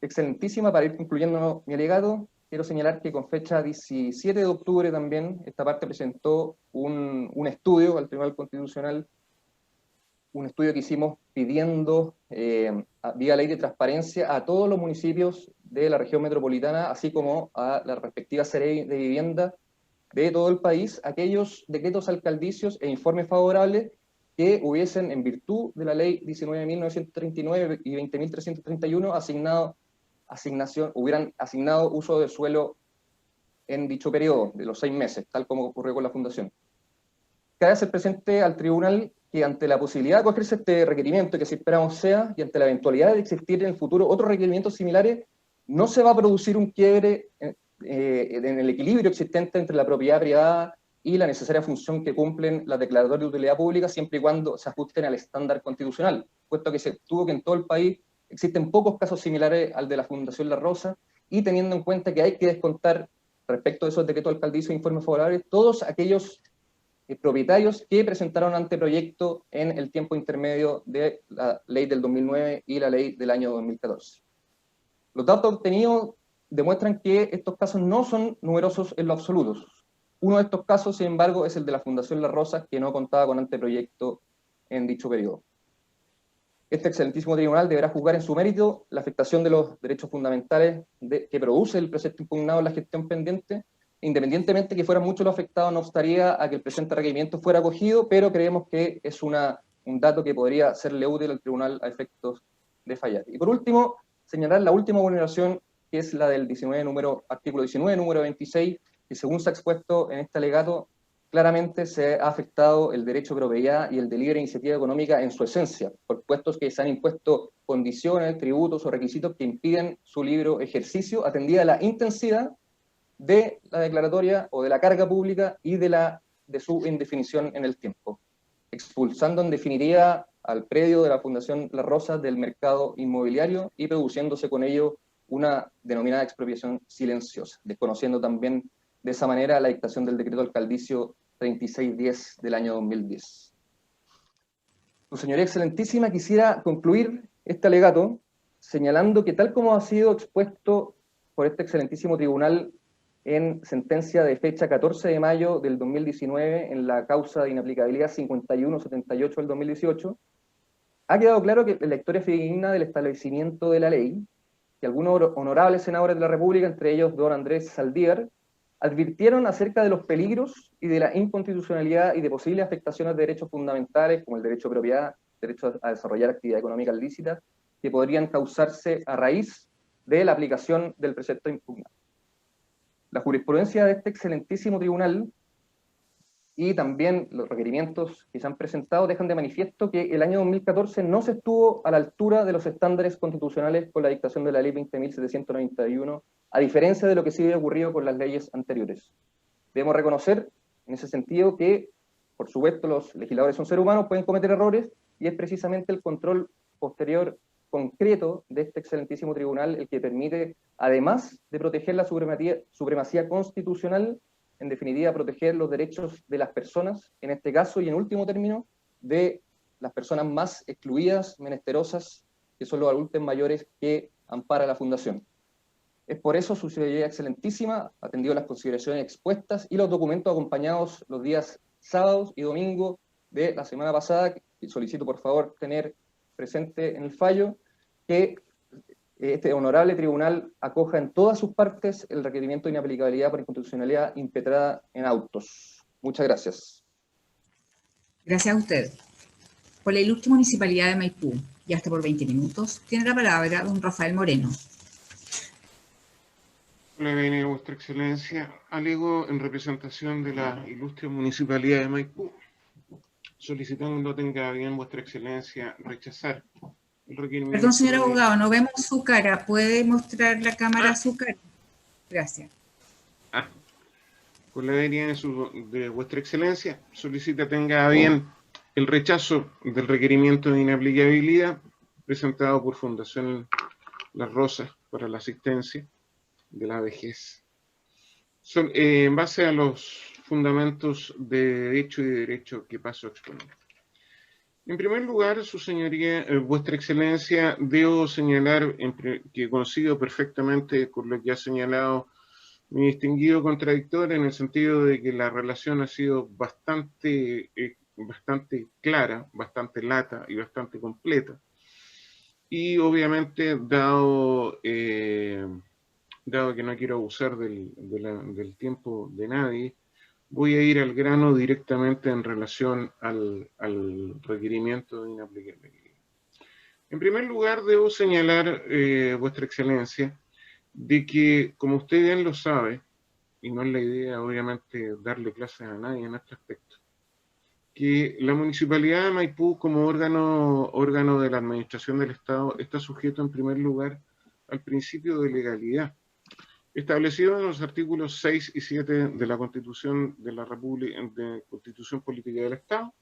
Excelentísima, para ir concluyendo mi alegato, quiero señalar que con fecha 17 de octubre también esta parte presentó un estudio al Tribunal Constitucional, un estudio que hicimos pidiendo vía ley de transparencia a todos los municipios de la región metropolitana, así como a las respectivas series de vivienda de todo el país, aquellos decretos alcaldicios e informes favorables que hubiesen, en virtud de la ley 19.939 y 20.331, hubieran asignado uso de suelo en dicho periodo de los 6 meses, tal como ocurrió con la Fundación. Cabe hacer presente al tribunal que ante la posibilidad de acogerse este requerimiento, que si esperamos sea, y ante la eventualidad de existir en el futuro otros requerimientos similares, no se va a producir un quiebre en el equilibrio existente entre la propiedad privada y la necesaria función que cumplen las declaratorias de utilidad pública, siempre y cuando se ajusten al estándar constitucional, puesto que se obtuvo que en todo el país existen pocos casos similares al de la Fundación La Rosa, y teniendo en cuenta que hay que descontar, respecto de esos decretos alcaldicios e informes favorables, todos aquellos propietarios que presentaron anteproyecto en el tiempo intermedio de la ley del 2009 y la ley del año 2014. Los datos obtenidos demuestran que estos casos no son numerosos en lo absoluto. Uno de estos casos, sin embargo, es el de la Fundación La Rosa, que no contaba con anteproyecto en dicho periodo. Este excelentísimo tribunal deberá juzgar en su mérito la afectación de los derechos fundamentales que produce el precepto impugnado en la gestión pendiente. Independientemente que fueran muchos los afectados, no obstaría a que el presente requerimiento fuera acogido, pero creemos que es un dato que podría serle útil al tribunal a efectos de fallar. Y por último, señalar la última vulneración, que es la del artículo 19, número 26, que según se ha expuesto en este alegato, claramente se ha afectado el derecho de propiedad y el de libre iniciativa económica en su esencia, por puestos que se han impuesto condiciones, tributos o requisitos que impiden su libre ejercicio, atendida a la intensidad de la declaratoria o de la carga pública y de su indefinición en el tiempo, expulsando en definitiva al predio de la Fundación La Rosa del mercado inmobiliario y produciéndose con ello una denominada expropiación silenciosa, desconociendo también de esa manera la dictación del decreto alcaldicio 3610 del año 2010. Su señoría excelentísima, quisiera concluir este alegato señalando que tal como ha sido expuesto por este excelentísimo tribunal en sentencia de fecha 14 de mayo del 2019 en la causa de inaplicabilidad 5178 del 2018, ha quedado claro que la historia fidedigna del establecimiento de la ley, que algunos honorables senadores de la República, entre ellos don Andrés Saldívar, advirtieron acerca de los peligros y de la inconstitucionalidad y de posibles afectaciones de derechos fundamentales, como el derecho de propiedad, derecho a desarrollar actividad económica ilícita, que podrían causarse a raíz de la aplicación del precepto impugnado. La jurisprudencia de este excelentísimo tribunal y también los requerimientos que se han presentado dejan de manifiesto que el año 2014 no se estuvo a la altura de los estándares constitucionales con la dictación de la ley 20.791, a diferencia de lo que sí había ocurrido con las leyes anteriores. Debemos reconocer en ese sentido que, por supuesto, los legisladores son seres humanos, pueden cometer errores, y es precisamente el control posterior concreto de este excelentísimo tribunal el que permite, además de proteger la supremacía constitucional, en definitiva, proteger los derechos de las personas, en este caso, y en último término, de las personas más excluidas, menesterosas, que son los adultos mayores que ampara la Fundación. Es por eso su señoría excelentísima ha atendido las consideraciones expuestas y los documentos acompañados los días sábados y domingos de la semana pasada, que solicito por favor tener presente en el fallo, que este honorable tribunal acoja en todas sus partes el requerimiento de inaplicabilidad por inconstitucionalidad impetrada en autos. Muchas gracias. Gracias a usted. Por la ilustre Municipalidad de Maipú, y hasta por 20 minutos, tiene la palabra don Rafael Moreno. La venia, Vuestra Excelencia, alego en representación de la ilustre Municipalidad de Maipú, solicitando tenga bien Vuestra Excelencia rechazar el requerimiento. Perdón, señor abogado, no vemos su cara. ¿Puede mostrar la cámara su cara? Gracias. Por la venia de Vuestra Excelencia, solicita tenga bien el rechazo del requerimiento de inaplicabilidad presentado por Fundación Las Rosas para la asistencia de la vejez, en base a los fundamentos de hecho y de derecho que paso a exponer. En primer lugar, su señoría, Vuestra Excelencia, debo señalar que coincido perfectamente con lo que ha señalado mi distinguido contradictor, en el sentido de que la relación ha sido bastante clara, bastante lata y bastante completa. Y obviamente, dado que no quiero abusar del tiempo de nadie, voy a ir al grano directamente en relación al requerimiento de inaplicabilidad. En primer lugar, debo señalar, Vuestra Excelencia, de que, como usted bien lo sabe, y no es la idea, obviamente, darle clases a nadie en este aspecto, que la Municipalidad de Maipú, como órgano de la Administración del Estado, está sujeto, en primer lugar, al principio de legalidad, establecido en los artículos 6 y 7 de la Constitución de la República, de Constitución Política del Estado,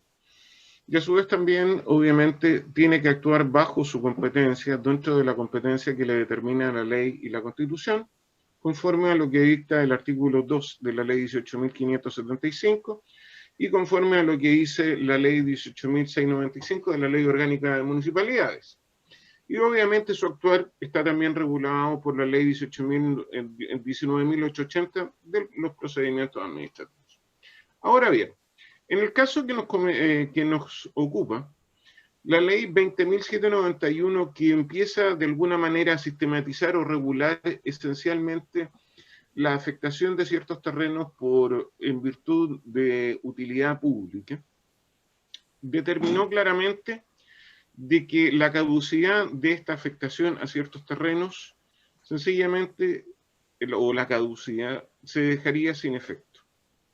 y a su vez también, obviamente, tiene que actuar bajo su competencia, dentro de la competencia que le determina la ley y la Constitución, conforme a lo que dicta el artículo 2 de la ley 18.575, y conforme a lo que dice la ley 18.695 de la Ley Orgánica de Municipalidades. Y obviamente su actuar está también regulado por la ley 19.880 de los procedimientos administrativos. Ahora bien, en el caso que nos ocupa, la ley 20.791, que empieza de alguna manera a sistematizar o regular esencialmente la afectación de ciertos terrenos en virtud de utilidad pública, determinó claramente de que la caducidad de esta afectación a ciertos terrenos, sencillamente, o la caducidad, se dejaría sin efecto,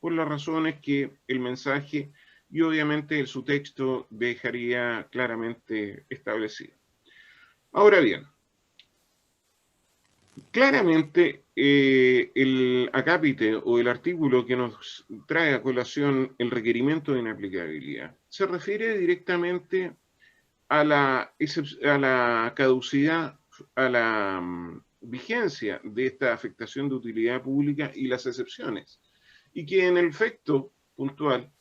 por las razones que el mensaje y obviamente su texto dejaría claramente establecido. Ahora bien, claramente el acápite o el artículo que nos trae a colación el requerimiento de inaplicabilidad se refiere directamente a la caducidad, a la vigencia de esta afectación de utilidad pública y las excepciones, y que en el efecto puntual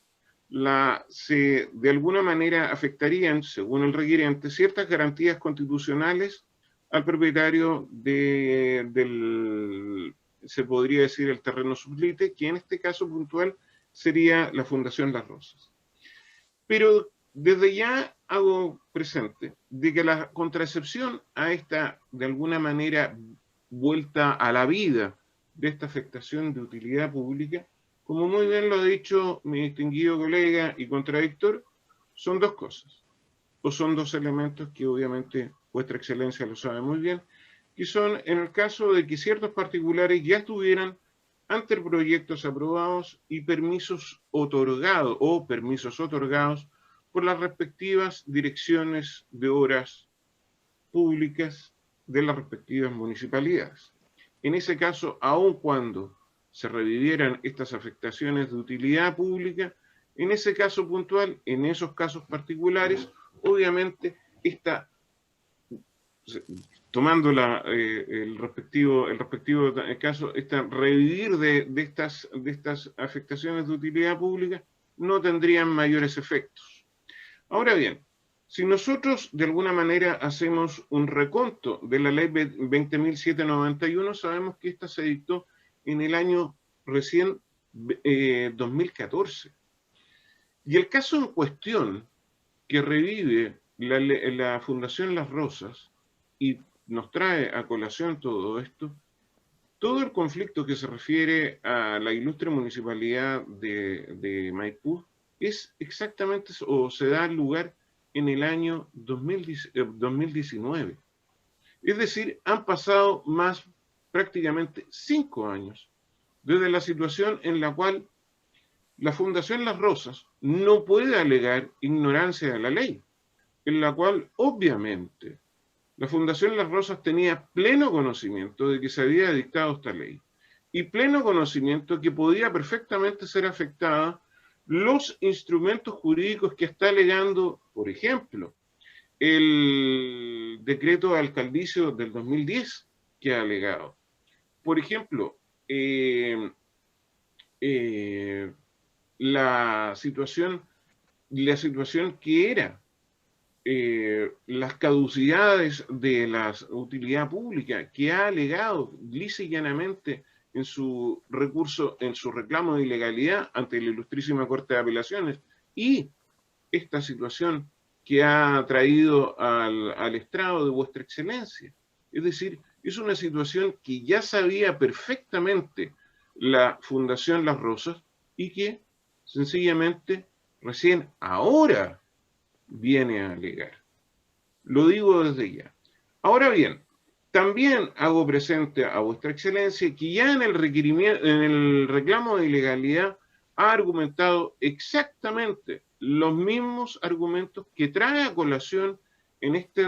de alguna manera afectarían, según el requiriente, ciertas garantías constitucionales al propietario se podría decir, el terreno sublite, que en este caso puntual sería la Fundación Las Rosas. Pero desde ya hago presente de que la contraexcepción a esta, de alguna manera, vuelta a la vida de esta afectación de utilidad pública, como muy bien lo ha dicho mi distinguido colega y contradictor, son dos cosas, o son dos elementos que obviamente vuestra excelencia lo sabe muy bien, que son en el caso de que ciertos particulares ya tuvieran anteproyectos aprobados y permisos otorgados por las respectivas direcciones de obras públicas de las respectivas municipalidades. En ese caso, aun cuando se revivieran estas afectaciones de utilidad pública, en ese caso puntual, en esos casos particulares, obviamente tomando el respectivo caso, revivir de estas afectaciones de utilidad pública no tendrían mayores efectos. Ahora bien, si nosotros de alguna manera hacemos un reconto de la ley 20.791, sabemos que esta se dictó en el año recién 2014. Y el caso en cuestión que revive la Fundación Las Rosas y nos trae a colación todo esto, todo el conflicto que se refiere a la ilustre municipalidad de Maipú es exactamente, o se da lugar en el año 2019. Es decir, han pasado prácticamente 5 años desde la situación en la cual la Fundación Las Rosas no puede alegar ignorancia de la ley, en la cual obviamente la Fundación Las Rosas tenía pleno conocimiento de que se había dictado esta ley y pleno conocimiento que podía perfectamente ser afectada los instrumentos jurídicos que está alegando, por ejemplo, el decreto de alcaldicio del 2010 que ha alegado. Por ejemplo, la situación que era las caducidades de la utilidad pública, que ha alegado lisa y llanamente en su recurso, en su reclamo de ilegalidad ante la Ilustrísima Corte de Apelaciones, y esta situación que ha traído al estrado de vuestra excelencia. Es decir, es una situación que ya sabía perfectamente la Fundación Las Rosas y que sencillamente recién ahora viene a alegar. Lo digo desde ya. Ahora bien, también hago presente a vuestra excelencia que ya en el reclamo de ilegalidad ha argumentado exactamente los mismos argumentos que trae a colación en este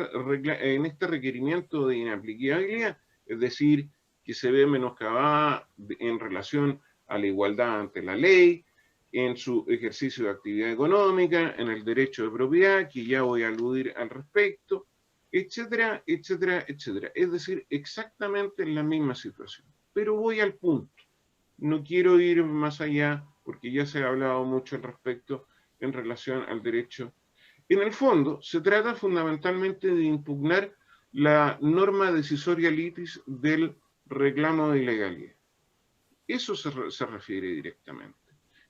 requerimiento de inaplicabilidad, es decir, que se ve menoscabada en relación a la igualdad ante la ley, en su ejercicio de actividad económica, en el derecho de propiedad, que ya voy a aludir al respecto, etcétera, etcétera, etcétera. Es decir, exactamente en la misma situación. Pero voy al punto. No quiero ir más allá, porque ya se ha hablado mucho al respecto en relación al derecho. En el fondo, se trata fundamentalmente de impugnar la norma decisoria litis del reclamo de ilegalidad. Eso se refiere directamente.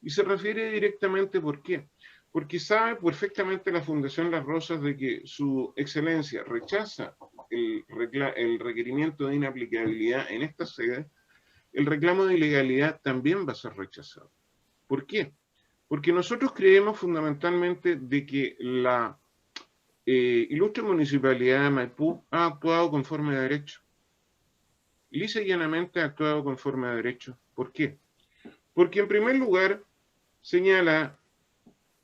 Y se refiere directamente, ¿por qué? Porque sabe perfectamente la Fundación Las Rosas de que su excelencia rechaza el requerimiento de inaplicabilidad en esta sede, el reclamo de ilegalidad también va a ser rechazado. ¿Por qué? Porque nosotros creemos fundamentalmente de que la ilustre municipalidad de Maipú ha actuado conforme a derecho. Lisa y llanamente ha actuado conforme a derecho. ¿Por qué? Porque en primer lugar señala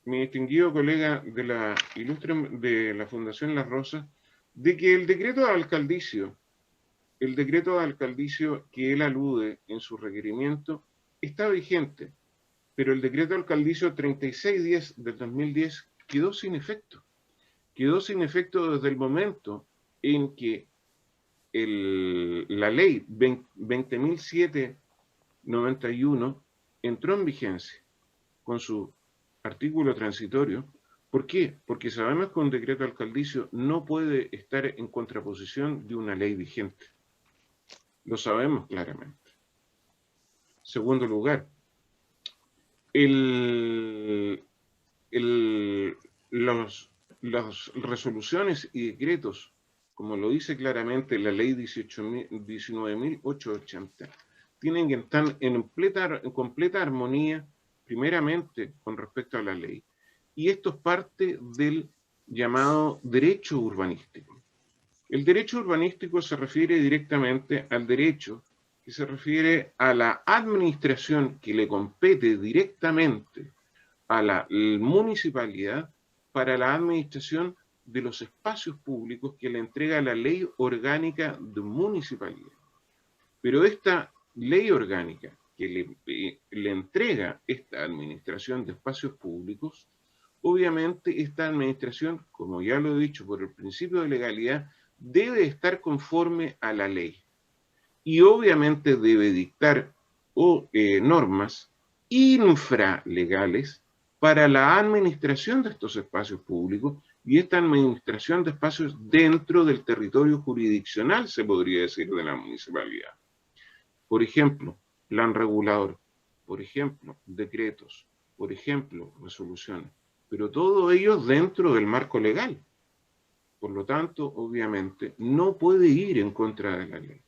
mi distinguido colega de la Fundación Las Rosas, de que el decreto de alcaldicio que él alude en su requerimiento está vigente, pero el decreto de alcaldicio 3610 del 2010 quedó sin efecto. Quedó sin efecto desde el momento en que la ley 20.791 entró en vigencia con su artículo transitorio. ¿Por qué? Porque sabemos que un decreto alcaldicio no puede estar en contraposición de una ley vigente. Lo sabemos claramente. Segundo lugar, las resoluciones y decretos, como lo dice claramente la ley 19.880, tienen que estar en completa armonía, primeramente con respecto a la ley. Y esto es parte del llamado derecho urbanístico. El derecho urbanístico se refiere directamente al derecho que se refiere a la administración que le compete directamente a la municipalidad para la administración de los espacios públicos que le entrega la ley orgánica de municipalidad. Pero esta ley orgánica que le entrega esta administración de espacios públicos, obviamente esta administración, como ya lo he dicho por el principio de legalidad, debe estar conforme a la ley. Y obviamente debe dictar normas infralegales para la administración de estos espacios públicos y esta administración de espacios dentro del territorio jurisdiccional, se podría decir, de la municipalidad. Por ejemplo, plan regulador, por ejemplo, decretos, por ejemplo, resoluciones, pero todo ello dentro del marco legal. Por lo tanto, obviamente, no puede ir en contra de la ley.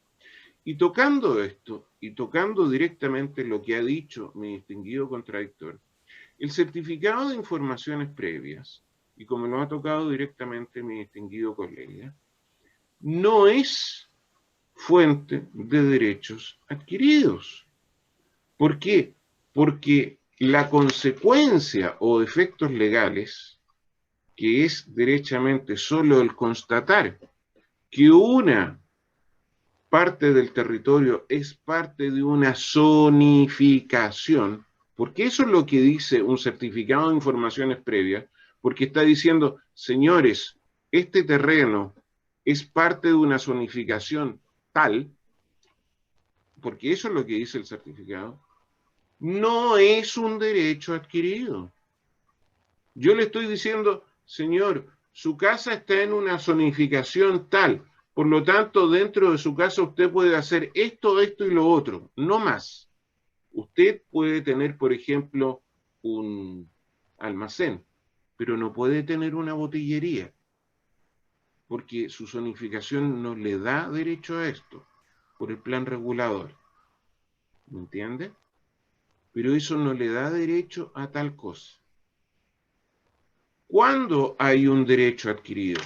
Y tocando esto, y tocando directamente lo que ha dicho mi distinguido contradictor, el certificado de informaciones previas, y como lo ha tocado directamente mi distinguido colega, no es fuente de derechos adquiridos. ¿Por qué? Porque la consecuencia o efectos legales, que es derechamente solo el constatar que una parte del territorio es parte de una zonificación, porque eso es lo que dice un certificado de informaciones previas, porque está diciendo, señores, este terreno es parte de una zonificación tal, porque eso es lo que dice el certificado, no es un derecho adquirido. Yo le estoy diciendo, señor, su casa está en una zonificación tal, por lo tanto, dentro de su casa usted puede hacer esto, esto y lo otro, no más. Usted puede tener, por ejemplo, un almacén, pero no puede tener una botillería, porque su zonificación no le da derecho a esto, por el plan regulador. ¿Me entiende? Pero eso no le da derecho a tal cosa. ¿Cuándo hay un derecho adquirido?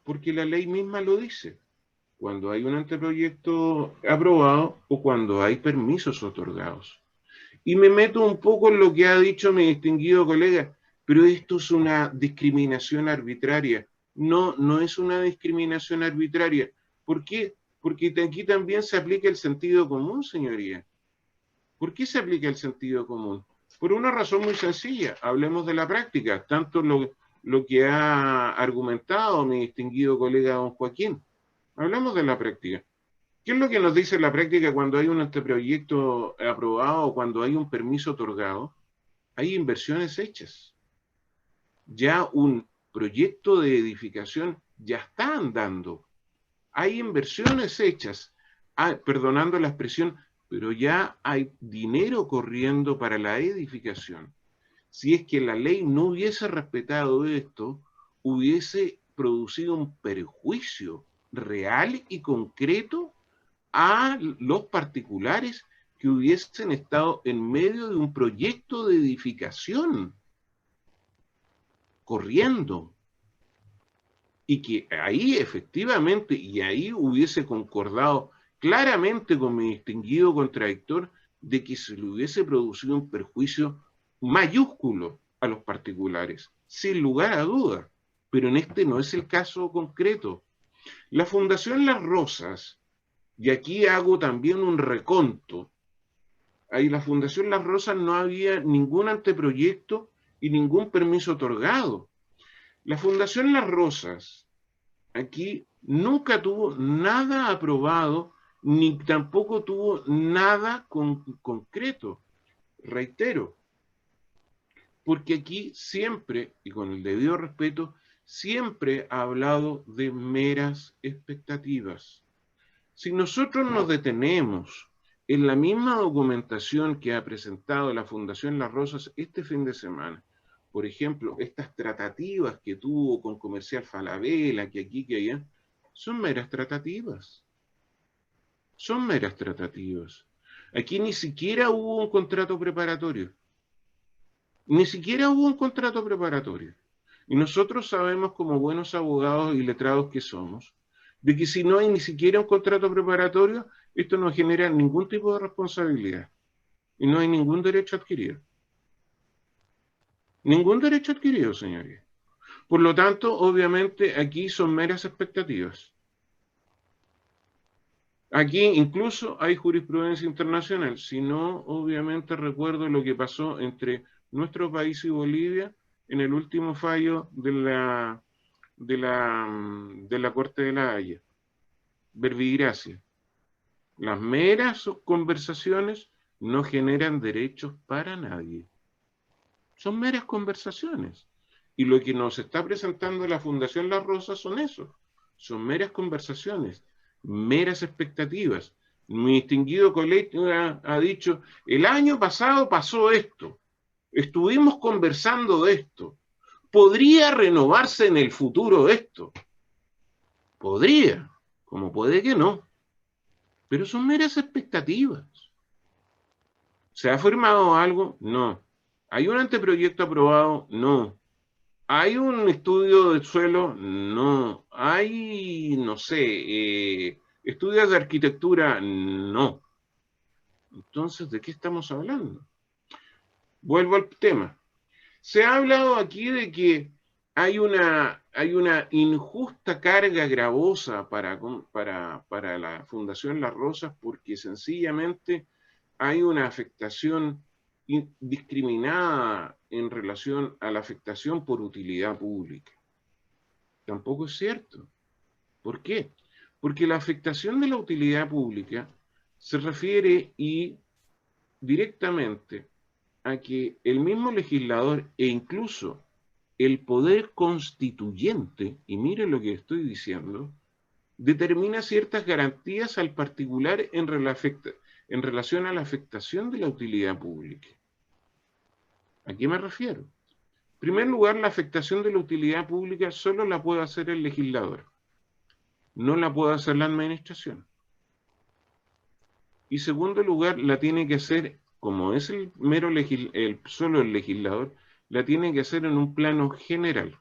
Porque la ley misma lo dice. Cuando hay un anteproyecto aprobado o cuando hay permisos otorgados. Y me meto un poco en lo que ha dicho mi distinguido colega, pero esto es una discriminación arbitraria. No, no es una discriminación arbitraria. ¿Por qué? Porque aquí también se aplica el sentido común, señoría. ¿Por qué se aplica el sentido común? Por una razón muy sencilla. Hablemos de la práctica, tanto lo que ha argumentado mi distinguido colega don Joaquín. Hablamos de la práctica. ¿Qué es lo que nos dice la práctica cuando hay un anteproyecto aprobado o cuando hay un permiso otorgado? Hay inversiones hechas. Ya un proyecto de edificación ya está andando. Hay inversiones hechas, perdonando la expresión, pero ya hay dinero corriendo para la edificación. Si es que la ley no hubiese respetado esto, hubiese producido un perjuicio real y concreto a los particulares que hubiesen estado en medio de un proyecto de edificación corriendo y que ahí efectivamente y ahí hubiese concordado claramente con mi distinguido contradictor de que se le hubiese producido un perjuicio mayúsculo a los particulares, sin lugar a duda, pero en este no es el caso concreto. La Fundación Las Rosas, y aquí hago también un reconto, ahí en la Fundación Las Rosas no había ningún anteproyecto y ningún permiso otorgado. La Fundación Las Rosas aquí nunca tuvo nada aprobado, ni tampoco tuvo nada concreto. Reitero, porque aquí siempre, y con el debido respeto, siempre ha hablado de meras expectativas. Si nosotros nos detenemos en la misma documentación que ha presentado la Fundación Las Rosas este fin de semana, por ejemplo, estas tratativas que tuvo con Comercial Falabella, que aquí, que allá, son meras tratativas. Son meras tratativas. Aquí ni siquiera hubo un contrato preparatorio. Ni siquiera hubo un contrato preparatorio. Y nosotros sabemos, como buenos abogados y letrados que somos, de que si no hay ni siquiera un contrato preparatorio, esto no genera ningún tipo de responsabilidad. Y no hay ningún derecho adquirido. Ningún derecho adquirido, señoría. Por lo tanto, obviamente, aquí son meras expectativas. Aquí incluso hay jurisprudencia internacional. Si no, obviamente recuerdo lo que pasó entre nuestro país y Bolivia en el último fallo de la Corte de la Haya. Verbigracia. Las meras conversaciones no generan derechos para nadie. Son meras conversaciones. Y lo que nos está presentando la Fundación Las Rosas son eso. Son meras conversaciones, meras expectativas. Mi distinguido colega ha dicho, el año pasado pasó esto, estuvimos conversando de esto, ¿podría renovarse en el futuro esto? Podría, como puede que no, pero son meras expectativas. ¿Se ha firmado algo? No. ¿Hay un anteproyecto aprobado? No. ¿Hay un estudio del suelo? No. ¿Hay, no sé, estudios de arquitectura? No. Entonces, ¿de qué estamos hablando? Vuelvo al tema. Se ha hablado aquí de que hay una injusta carga gravosa para la Fundación Las Rosas porque sencillamente hay una afectación discriminada en relación a la afectación por utilidad pública. Tampoco es cierto. ¿Por qué? Porque la afectación de la utilidad pública se refiere directamente a que el mismo legislador e incluso el poder constituyente, y mire lo que estoy diciendo, determina ciertas garantías al particular en relación a la afectación de la utilidad pública. ¿A qué me refiero? En primer lugar, la afectación de la utilidad pública solo la puede hacer el legislador, no la puede hacer la administración. Y en segundo lugar, la tiene que hacer, como es solo el legislador, la tiene que hacer en un plano general,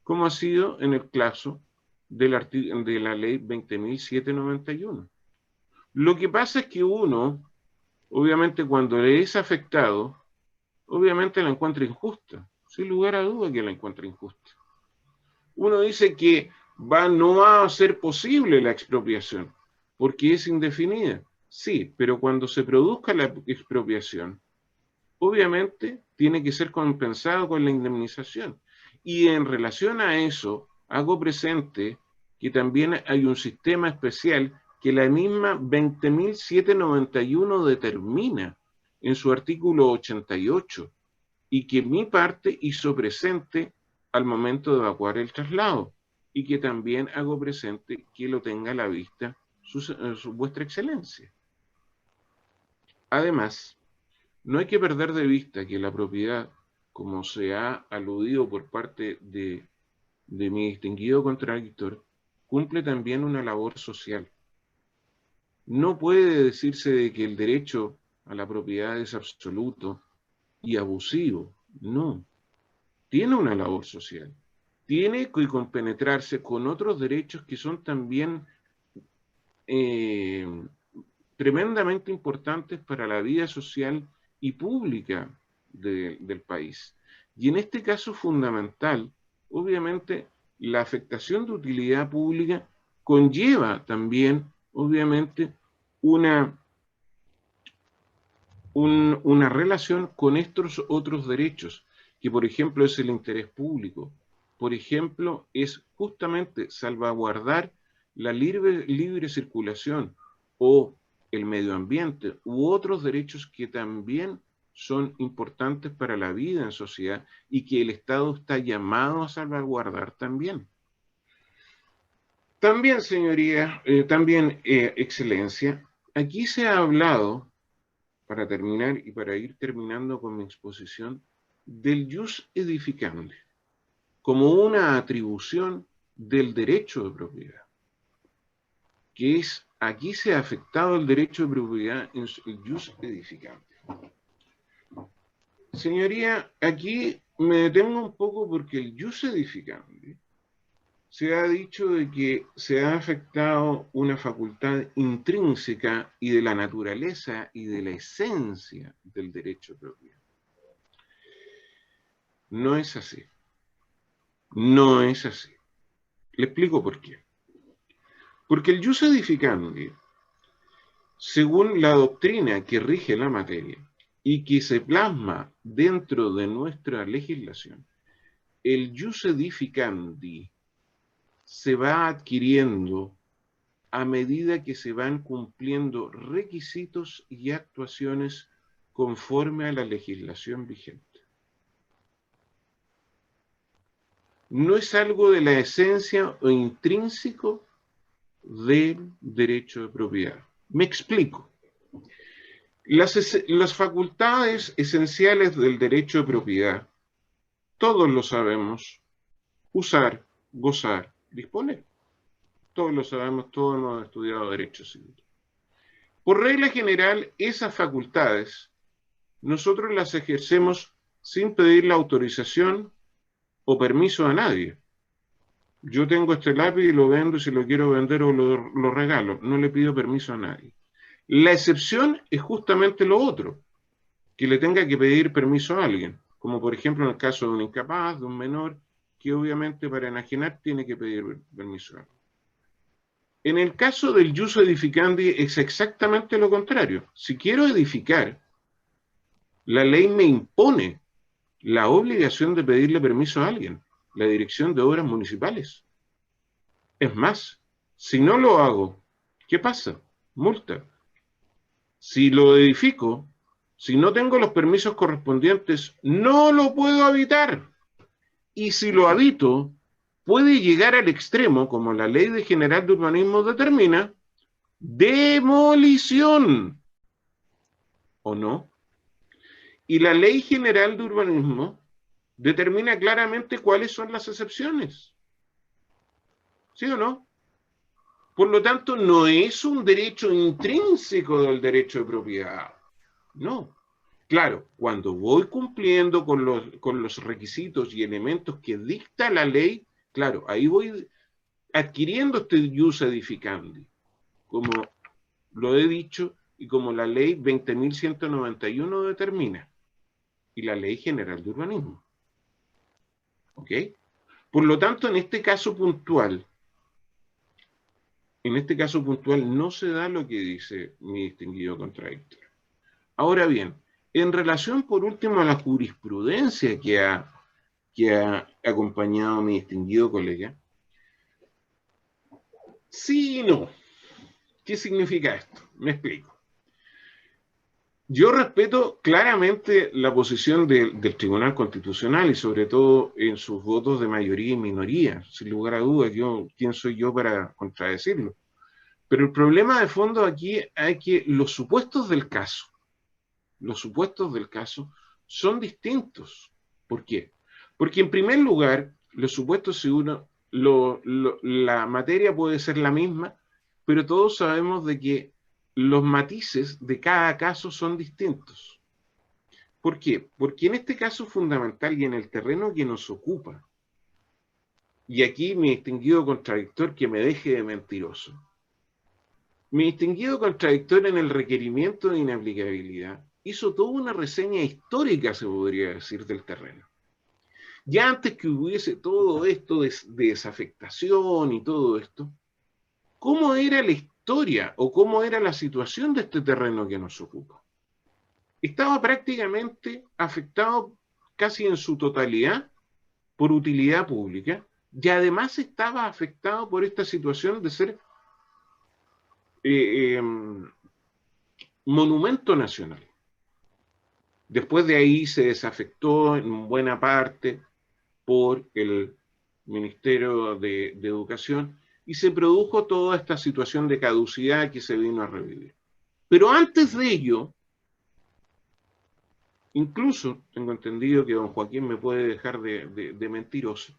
como ha sido en el caso de la ley 20.791. Lo que pasa es que uno, obviamente cuando le es afectado, obviamente la encuentra injusta, sin lugar a duda que la encuentra injusta. Uno dice que no va a ser posible la expropiación, porque es indefinida. Sí, pero cuando se produzca la expropiación, obviamente tiene que ser compensado con la indemnización. Y en relación a eso, hago presente que también hay un sistema especial que la misma 20.791 determina en su artículo 88 y que mi parte hizo presente al momento de evacuar el traslado y que también hago presente que lo tenga a la vista vuestra excelencia. Además, no hay que perder de vista que la propiedad, como se ha aludido por parte de mi distinguido contradictor, cumple también una labor social. No puede decirse de que el derecho a la propiedad es absoluto y abusivo. No. Tiene una labor social. Tiene que compenetrarse con otros derechos que son también tremendamente importantes para la vida social y pública del país. Y en este caso fundamental, obviamente, la afectación de utilidad pública conlleva también, obviamente, una relación con estos otros derechos, que por ejemplo es el interés público. Por ejemplo, es justamente salvaguardar la libre circulación o el medio ambiente u otros derechos que también son importantes para la vida en sociedad y que el Estado está llamado a salvaguardar también. También, señoría, excelencia, aquí se ha hablado, para terminar y para ir terminando con mi exposición, del jus edificandi, como una atribución del derecho de propiedad, que es, aquí se ha afectado el derecho de propiedad en el jus edificandi. Señoría, aquí me detengo un poco porque el jus edificandi se ha dicho de que se ha afectado una facultad intrínseca y de la naturaleza y de la esencia del derecho de propiedad. No es así. No es así. Le explico por qué. Porque el jus edificandi, según la doctrina que rige la materia y que se plasma dentro de nuestra legislación, el jus edificandi se va adquiriendo a medida que se van cumpliendo requisitos y actuaciones conforme a la legislación vigente. No es algo de la esencia o intrínseco del derecho de propiedad. Me explico. Las facultades esenciales del derecho de propiedad, todos lo sabemos: usar, gozar, disponer. Todos lo sabemos, todos hemos estudiado derecho civil. Por regla general, esas facultades nosotros las ejercemos sin pedir la autorización o permiso a nadie. Yo tengo este lápiz y lo vendo, y si lo quiero vender o lo regalo, no le pido permiso a nadie. La excepción es justamente lo otro, que le tenga que pedir permiso a alguien, como por ejemplo en el caso de un incapaz, de un menor, que obviamente para enajenar tiene que pedir permiso a alguien. En el caso del jus edificandi es exactamente lo contrario. Si quiero edificar, la ley me impone la obligación de pedirle permiso a alguien, la Dirección de Obras Municipales. Es más, si no lo hago, ¿qué pasa? Multa. Si lo edifico, si no tengo los permisos correspondientes, no lo puedo habitar. Y si lo habito, puede llegar al extremo, como la Ley General de Urbanismo determina, demolición. ¿O no? Y la Ley General de Urbanismo determina claramente cuáles son las excepciones. ¿Sí o no? Por lo tanto, no es un derecho intrínseco del derecho de propiedad. No. Claro, cuando voy cumpliendo con los requisitos y elementos que dicta la ley, claro, ahí voy adquiriendo este jus edificandi, como lo he dicho y como la ley 20.191 determina, y la Ley General de Urbanismo. ¿Ok? Por lo tanto, en este caso puntual no se da lo que dice mi distinguido contradictor. Ahora bien, en relación por último a la jurisprudencia que ha acompañado a mi distinguido colega, sí y no. ¿Qué significa esto? Me explico. Yo respeto claramente la posición del Tribunal Constitucional y sobre todo en sus votos de mayoría y minoría. Sin lugar a dudas, ¿quién soy yo para contradecirlo? Pero el problema de fondo aquí es que los supuestos del caso son distintos. ¿Por qué? Porque en primer lugar, los supuestos, si la materia puede ser la misma, pero todos sabemos de que los matices de cada caso son distintos. ¿Por qué? Porque en este caso fundamental y en el terreno que nos ocupa, y aquí mi distinguido contradictor que me deje de mentiroso, mi distinguido contradictor en el requerimiento de inaplicabilidad hizo toda una reseña histórica, se podría decir, del terreno. Ya antes que hubiese todo esto de desafectación y todo esto, ¿cómo era la historia o cómo era la situación de este terreno que nos ocupa? Estaba prácticamente afectado casi en su totalidad por utilidad pública y además estaba afectado por esta situación de ser monumento nacional. Después de ahí se desafectó en buena parte por el Ministerio de Educación y se produjo toda esta situación de caducidad que se vino a revivir. Pero antes de ello, incluso tengo entendido que don Joaquín me puede dejar de mentiroso,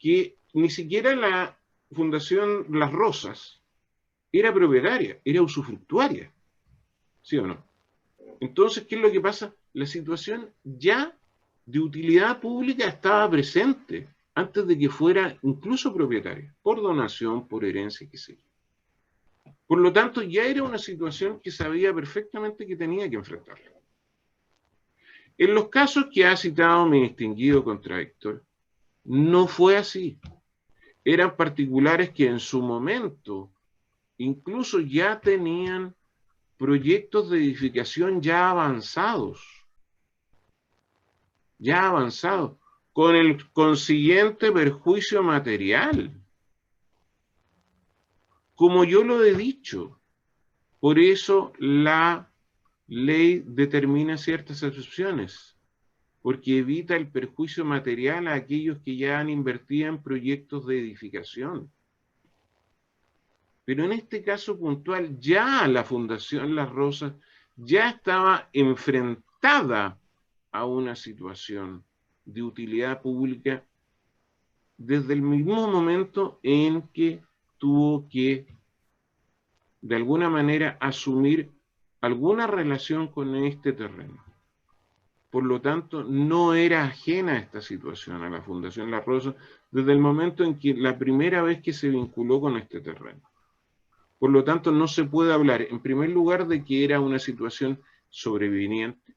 que ni siquiera la Fundación Las Rosas era propietaria, era usufructuaria, ¿sí o no? Entonces, ¿qué es lo que pasa? La situación ya de utilidad pública estaba presente antes de que fuera incluso propietaria, por donación, por herencia, qué sé yo. Por lo tanto, ya era una situación que sabía perfectamente que tenía que enfrentarla. En los casos que ha citado mi distinguido contradictor, no fue así. Eran particulares que en su momento incluso ya tenían proyectos de edificación ya avanzados, con el consiguiente perjuicio material. Como yo lo he dicho, por eso la ley determina ciertas excepciones, porque evita el perjuicio material a aquellos que ya han invertido en proyectos de edificación. Pero en este caso puntual, ya la Fundación Las Rosas ya estaba enfrentada a una situación de utilidad pública desde el mismo momento en que tuvo que, de alguna manera, asumir alguna relación con este terreno. Por lo tanto, no era ajena a esta situación a la Fundación Las Rosas desde el momento en que la primera vez que se vinculó con este terreno. Por lo tanto, no se puede hablar, en primer lugar, de que era una situación sobreviniente.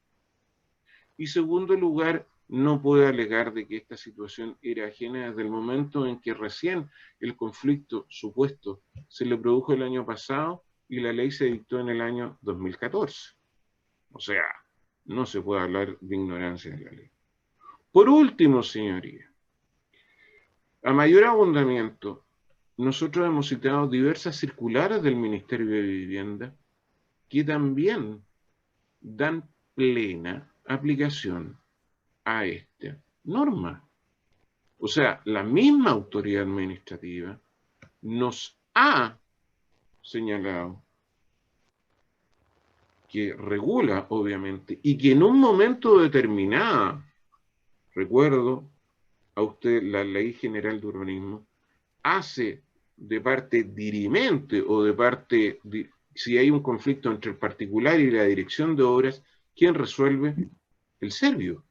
Y segundo lugar, no puede alegar de que esta situación era ajena desde el momento en que recién el conflicto supuesto se le produjo el año pasado y la ley se dictó en el año 2014. O sea, no se puede hablar de ignorancia de la ley. Por último, señoría, a mayor abundamiento, nosotros hemos citado diversas circulares del Ministerio de Vivienda que también dan plena aplicación a esta norma. O sea, la misma autoridad administrativa nos ha señalado que regula, obviamente, y que en un momento determinado, recuerdo a usted la Ley General de Urbanismo, hace de parte dirimente o de parte, si hay un conflicto entre el particular y la dirección de obras, ¿quién resuelve? El Servio.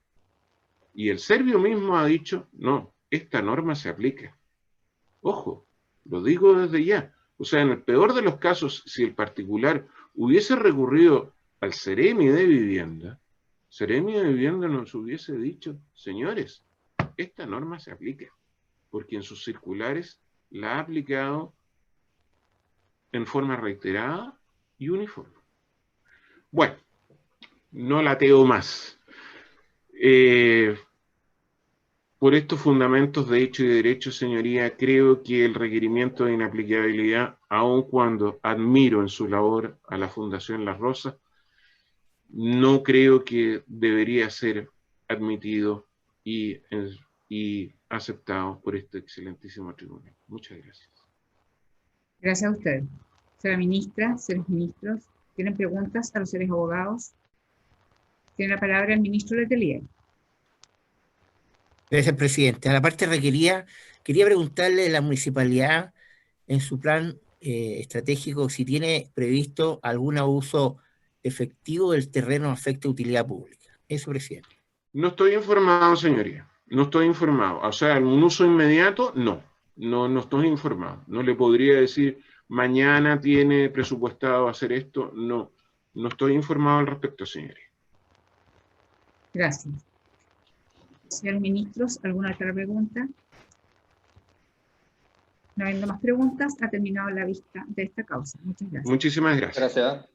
Y el Servio mismo ha dicho, no, esta norma se aplica. Ojo, lo digo desde ya. O sea, en el peor de los casos, si el particular hubiese recurrido al Ceremi de Vivienda, Ceremi de Vivienda nos hubiese dicho, señores, esta norma se aplica, porque en sus circulares la ha aplicado en forma reiterada y uniforme. Bueno, no lateo más. Por estos fundamentos de hecho y derecho, señoría, creo que el requerimiento de inaplicabilidad, aun cuando admiro en su labor a la Fundación Las Rosas, no creo que debería ser admitido y aceptado por este excelentísimo tribunal. Muchas gracias. Gracias a usted. Señora ministra, señores ministros, ¿tienen preguntas a los señores abogados? Tiene la palabra el ministro Letelier. Gracias, presidente. A la parte requerida, quería preguntarle a la municipalidad en su plan estratégico si tiene previsto algún uso efectivo del terreno afecto a utilidad pública. Eso, presidente. No estoy informado, señoría. No estoy informado. O sea, un uso inmediato, no. No estoy informado. No le podría decir, mañana tiene presupuestado hacer esto. No. No estoy informado al respecto, señoría. Gracias. Señores ministros, ¿alguna otra pregunta? No habiendo más preguntas, ha terminado la vista de esta causa. Muchas gracias. Muchísimas gracias. Gracias.